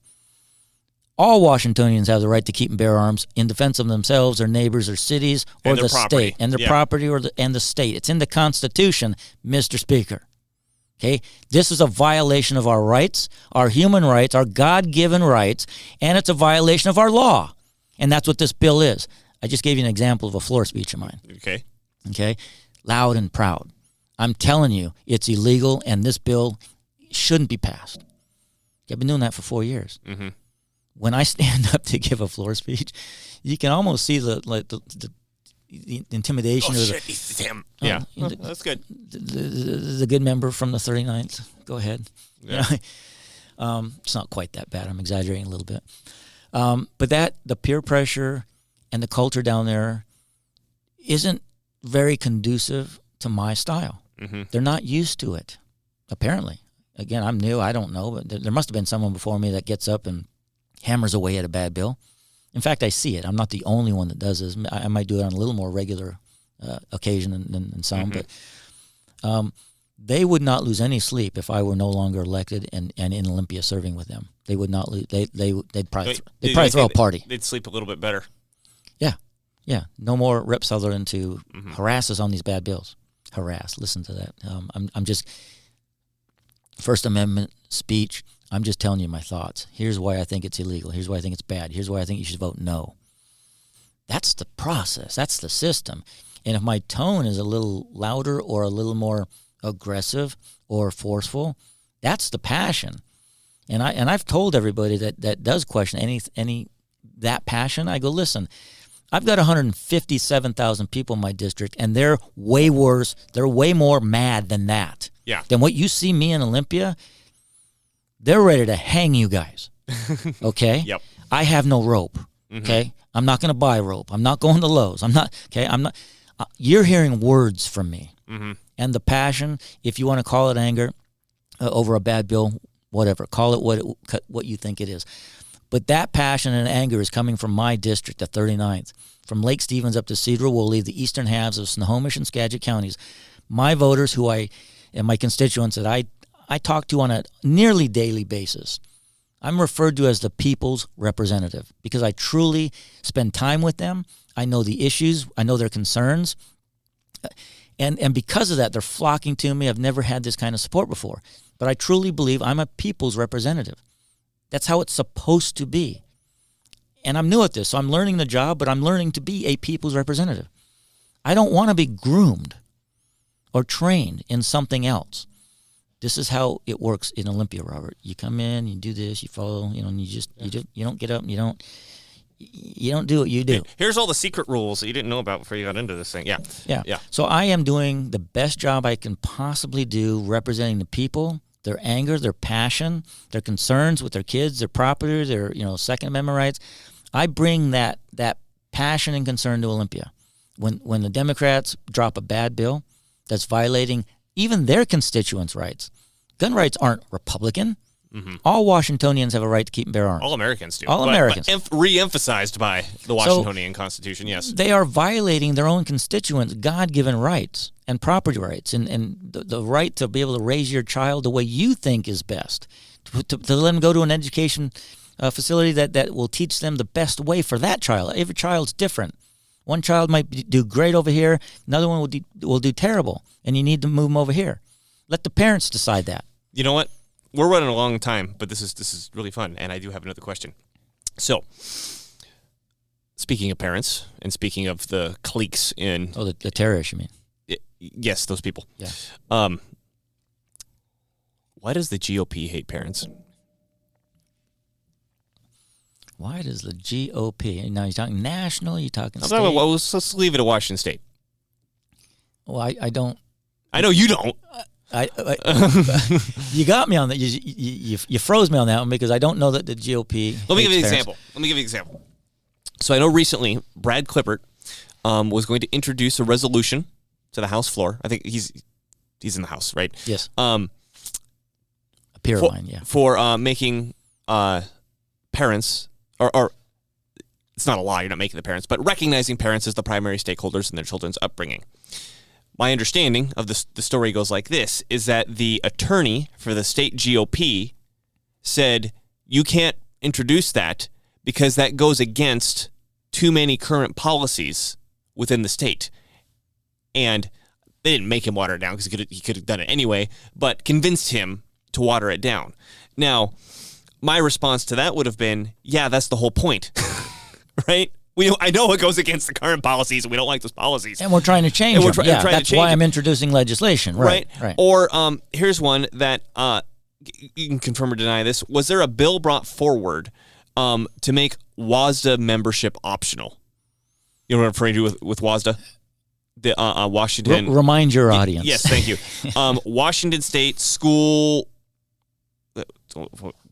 All Washingtonians have the right to keep and bear arms in defense of themselves, their neighbors, their cities, or the state, and their property and the state. It's in the Constitution, Mr. Speaker. Okay, this is a violation of our rights, our human rights, our God-given rights, and it's a violation of our law. And that's what this bill is. I just gave you an example of a floor speech of mine. Okay, loud and proud. I'm telling you, it's illegal, and this bill shouldn't be passed. I've been doing that for 4 years. Mm-hmm. When I stand up to give a floor speech, you can almost see the intimidation. Oh, shit, it's him. Yeah, that's good. The good member from the 39th. Go ahead. Yeah. It's not quite that bad. I'm exaggerating a little bit. But the peer pressure and the culture down there isn't very conducive to my style. Mm-hmm. They're not used to it, apparently. Again, I'm new. I don't know, but there must have been someone before me that gets up and hammers away at a bad bill. In fact, I see it. I'm not the only one that does this. I might do it on a little more regular occasion than some, but they would not lose any sleep if I were no longer elected and in Olympia serving with them. They would not lose. They'd probably throw a party. They'd sleep a little bit better. Yeah. No more Rep Sutherland to harass us on these bad bills. Harass. Listen to that. I'm just First Amendment speech. I'm just telling you my thoughts. Here's why I think it's illegal. Here's why I think it's bad. Here's why I think you should vote no. That's the process. That's the system. And if my tone is a little louder or a little more aggressive or forceful, that's the passion. And I've told everybody that does question any that passion. I go, listen, I've got 157,000 people in my district, and they're way worse. They're way more mad than that. Yeah. Than what you see me in Olympia. They're ready to hang you guys. Okay? Yep. I have no rope. Okay? I'm not going to buy rope. I'm not going to Lowe's. I'm not. You're hearing words from me. And the passion, if you want to call it anger over a bad bill, whatever. Call it what you think it is. But that passion and anger is coming from my district, the 39th. From Lake Stevens up to Cedar Woolley, the eastern halves of Snohomish and Skagit counties. My voters and my constituents that I talk to on a nearly daily basis. I'm referred to as the people's representative because I truly spend time with them. I know the issues. I know their concerns. And because of that, they're flocking to me. I've never had this kind of support before. But I truly believe I'm a people's representative. That's how it's supposed to be. And I'm new at this, so I'm learning the job, but I'm learning to be a people's representative. I don't want to be groomed or trained in something else. This is how it works in Olympia, Robert. You come in, you do this, you follow, and you don't get up and you don't do what you do. Here's all the secret rules that you didn't know about before you got into this thing. Yeah. So I am doing the best job I can possibly do representing the people, their anger, their passion, their concerns with their kids, their property, their Second Amendment rights. I bring that passion and concern to Olympia. When the Democrats drop a bad bill that's violating even their constituents' rights, gun rights aren't Republican. All Washingtonians have a right to keep and bear arms. All Americans do. Americans. But re-emphasized by the Washingtonian Constitution, yes. They are violating their own constituents' God-given rights and property rights and the right to be able to raise your child the way you think is best, to let them go to an education facility that will teach them the best way for that child. Every child's different. One child might do great over here. Another one will do terrible, and you need to move them over here. Let the parents decide that. You know what? We're running a long time, but this is really fun, and I do have another question. So, speaking of parents, and speaking of the cliques in... Oh, the terrorists, you mean? Yes, those people. Yeah. Why does the GOP hate parents? Why does the GOP... Now, you're talking national, you're talking state? Let's leave it at Washington State. Well, I don't... I know you don't. You got me on that. You froze me on that one because I don't know that the GOP. Let me give you an example. So I know recently Brad Clippert was going to introduce a resolution to the House floor. I think he's in the House, right? Yes. A peer line, yeah. For making parents or it's not a law. You're not making the parents, but recognizing parents as the primary stakeholders in their children's upbringing. My understanding of the story goes like this, is that the attorney for the state GOP said, you can't introduce that because that goes against too many current policies within the state. And they didn't make him water it down because he could have done it anyway, but convinced him to water it down. Now, my response to that would have been, yeah, that's the whole point, right? I know it goes against the current policies, and we don't like those policies. And we're trying to change them. That's why I'm introducing legislation. Right. Or here's one that you can confirm or deny this. Was there a bill brought forward to make WASDA membership optional? You know what I'm referring to with WASDA? The Washington... Remind your audience. Yes, thank you. Washington State School...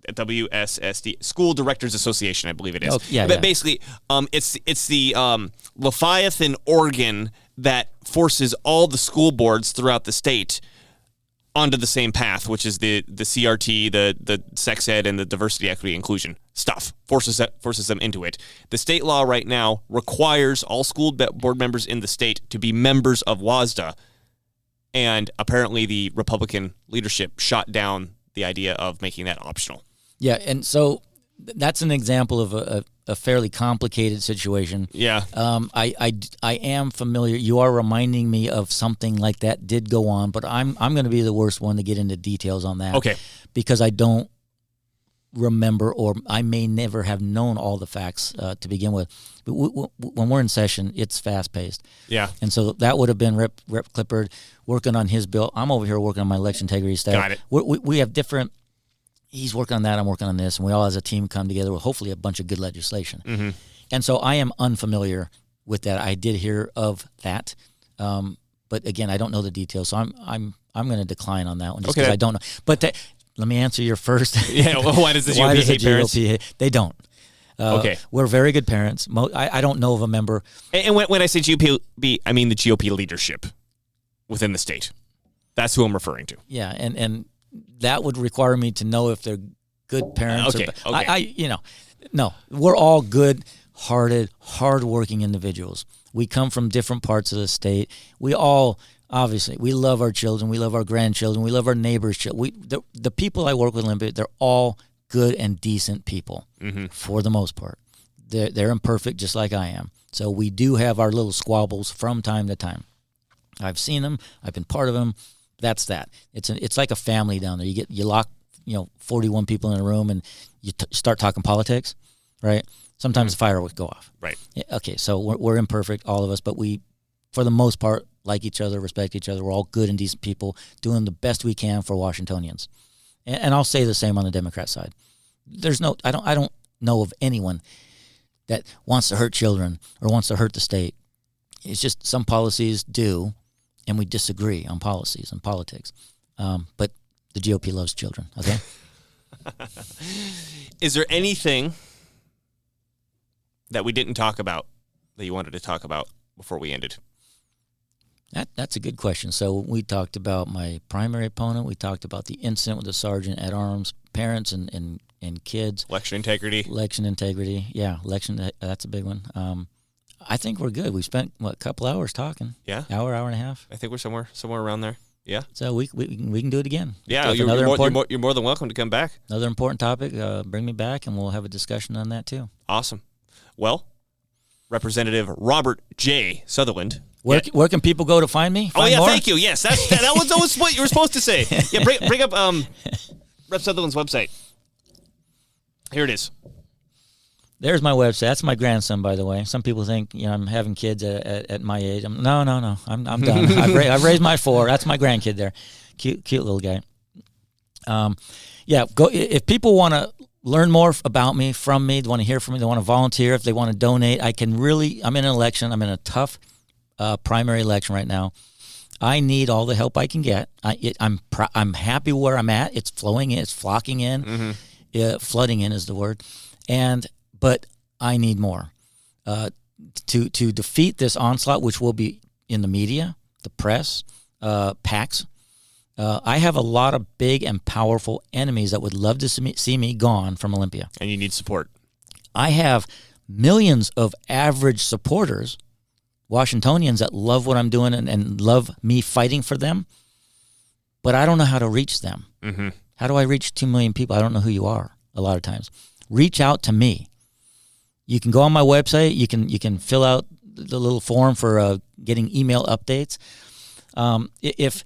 WSSD, School Directors Association, I believe it is. But basically, it's the Leviathan organ that forces all the school boards throughout the state onto the same path, which is the CRT, the sex ed, and the diversity, equity, inclusion stuff. Forces them into it. The state law right now requires all school board members in the state to be members of WASDA, and apparently the Republican leadership shot down the idea of making that optional. Yeah, and so that's an example of a fairly complicated situation. Yeah. I am familiar. You are reminding me of something like that did go on, but I'm going to be the worst one to get into details on that. Okay. Because I don't remember, or I may never have known all the facts to begin with. But when we're in session, it's fast paced. Yeah. And so that would have been Rep. Clippard working on his bill. I'm over here working on my election integrity stuff. Got it. We have different. He's working on that, I'm working on this, and we all as a team come together with hopefully a bunch of good legislation. Mm-hmm. And so I am unfamiliar with that. I did hear of that, but again, I don't know the details, so I'm going to decline on that one just because I don't know. But let me answer your first. Yeah, well, why does the GOP hate parents? They don't. Okay. We're very good parents. I don't know of a member. And when I say GOP, I mean the GOP leadership within the state. That's who I'm referring to. Yeah, and that would require me to know if they're good parents. Okay. No, we're all good-hearted, hard-working individuals. We come from different parts of the state. We all, obviously, we love our children. We love our grandchildren. We love our neighbors' children. The people I work with, Olympia, they're all good and decent people for the most part. They're imperfect just like I am. So we do have our little squabbles from time to time. I've seen them. I've been part of them. That's that. It's like a family down there. You lock 41 people in a room and you start talking politics, right? Sometimes the fireworks go off. Right. Yeah, okay, so we're imperfect, all of us, but we, for the most part, like each other, respect each other. We're all good and decent people doing the best we can for Washingtonians. And I'll say the same on the Democrat side. I don't know of anyone that wants to hurt children or wants to hurt the state. It's just some policies do. And we disagree on policies and politics. But the GOP loves children, okay? Is there anything that we didn't talk about that you wanted to talk about before we ended? That's a good question. So we talked about my primary opponent. We talked about the incident with the sergeant at arms, parents and kids. Election integrity. Yeah, that's a big one. I think we're good. We spent a couple hours talking. Yeah, hour and a half. I think we're somewhere around there. Yeah. So we can do it again. Yeah, you're more than welcome to come back. Another important topic. Bring me back, and we'll have a discussion on that too. Awesome. Well, Representative Robert J. Sutherland. Where can people go to find me? More? Thank you. Yes, that was always what you were supposed to say. Yeah, bring up Rep. Sutherland's website. Here it is. There's my website. That's my grandson, by the way. Some people think I'm having kids at my age. No. I'm done. I've raised my 4. That's my grandkid there. Cute little guy. Go if people want to learn more about me, from me, they want to hear from me, they want to volunteer, if they want to donate. I'm in an election. I'm in a tough primary election right now. I need all the help I can get. I'm happy where I'm at. It's flowing in. It's flocking in. Flooding in is the word. But I need more to defeat this onslaught, which will be in the media, the press, PACs. I have a lot of big and powerful enemies that would love to see me gone from Olympia. And you need support. I have millions of average supporters, Washingtonians that love what I'm doing and love me fighting for them, but I don't know how to reach them. Mm-hmm. How do I reach 2 million people? I don't know who you are a lot of times. Reach out to me. You can go on my website. You can fill out the little form for getting email updates. If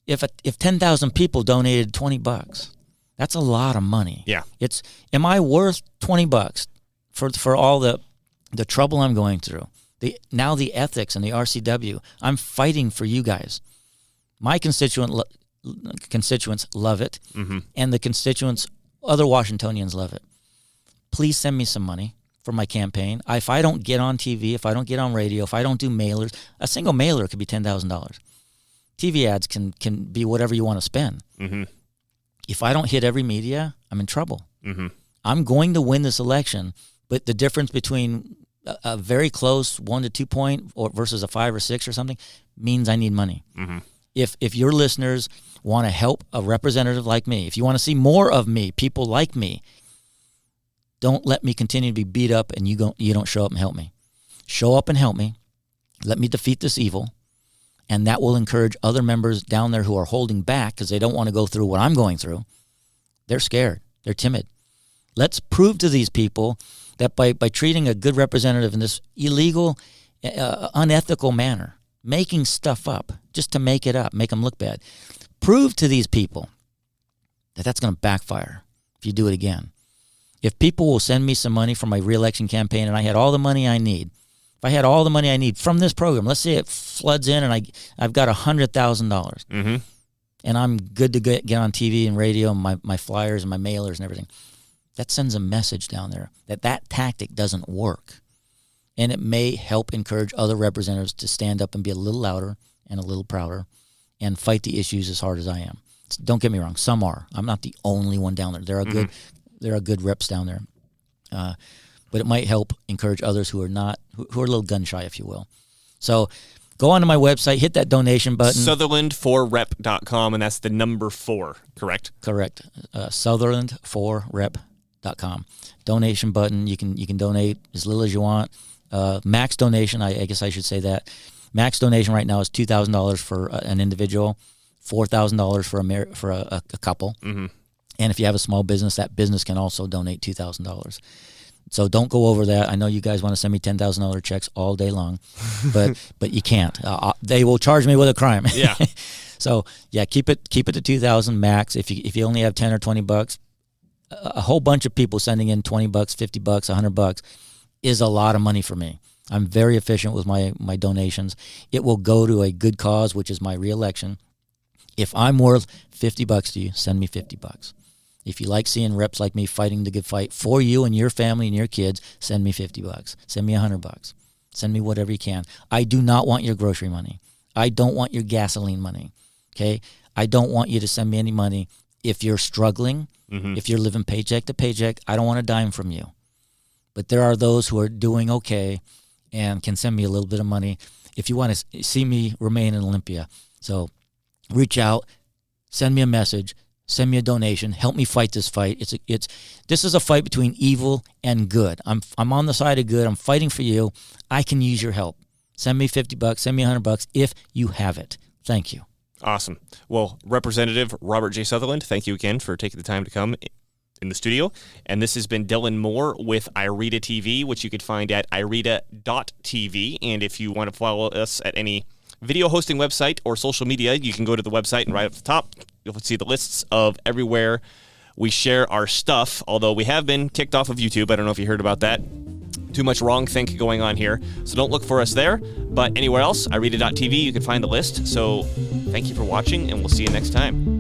10,000 people donated $20, that's a lot of money. Yeah. Am I worth $20 for all the trouble I'm going through? The ethics and the RCW. I'm fighting for you guys. My constituents love it, and the other Washingtonians love it. Please send me some money for my campaign. If I don't get on TV, if I don't get on radio, if I don't do mailers, a single mailer could be $10,000. TV ads can be whatever you want to spend. Mm-hmm. If I don't hit every media, I'm in trouble. Mm-hmm. I'm going to win this election, but the difference between a very close 1 to 2 point versus a 5 or 6 or something means I need money. Mm-hmm. if your listeners want to help a representative like me, if you want to see more of me, people like me, don't let me continue to be beat up and you don't show up and help me. Show up and help me. Let me defeat this evil, and that will encourage other members down there who are holding back because they don't want to go through what I'm going through. They're scared. They're timid. Let's prove to these people that by treating a good representative in this illegal, unethical manner, making stuff up just to make it up, make them look bad, prove to these people that that's going to backfire if you do it again. If people will send me some money for my reelection campaign and I had all the money I need, if I had all the money I need from this program, let's say it floods in and I've got $100,000 and I'm good to get on TV and radio and my flyers and my mailers and everything, that sends a message down there that tactic doesn't work. And it may help encourage other representatives to stand up and be a little louder and a little prouder and fight the issues as hard as I am. Don't get me wrong, some are. I'm not the only one down there. There are good reps down there. But it might help encourage others who are a little gun shy, if you will. So go onto my website, hit that donation button. Sutherland4rep.com, and that's the number 4, correct? Correct. Sutherland4rep.com. Donation button. You can donate as little as you want. Max donation, I guess I should say that. Max donation right now is $2,000 for an individual, $4,000 for a couple. Mm-hmm. And if you have a small business, that business can also donate $2,000. So don't go over that. I know you guys want to send me $10,000 checks all day long, but you can't. They will charge me with a crime. Yeah. So yeah, keep it to $2,000 max. If you only have $10 or $20, a whole bunch of people sending in $20, $50, $100 is a lot of money for me. I'm very efficient with my donations. It will go to a good cause, which is my reelection. If I'm worth $50 to you, send me $50. If you like seeing reps like me fighting the good fight for you and your family and your kids, send me $50. Send me $100. Send me whatever you can. I do not want your grocery money. I don't want your gasoline money. Okay? I don't want you to send me any money if you're struggling, if you're living paycheck to paycheck. I don't want a dime from you. But there are those who are doing okay and can send me a little bit of money if you want to see me remain in Olympia. So reach out, send me a message. Send me a donation. Help me fight this fight. This is a fight between evil and good. I'm on the side of good. I'm fighting for you. I can use your help. Send me $50. Send me $100 if you have it. Thank you. Awesome. Well, Representative Robert J. Sutherland, thank you again for taking the time to come in the studio. And this has been Dylan Moore with IRETA TV, which you could find at ireta.tv. And if you want to follow us at any video hosting website or social media, you can go to the website, and right at the top, you'll see the lists of everywhere we share our stuff, although we have been kicked off of YouTube. I don't know if you heard about that. Too much wrong think going on here. So don't look for us there. But anywhere else, ireta.tv, you can find the list. So thank you for watching, and we'll see you next time.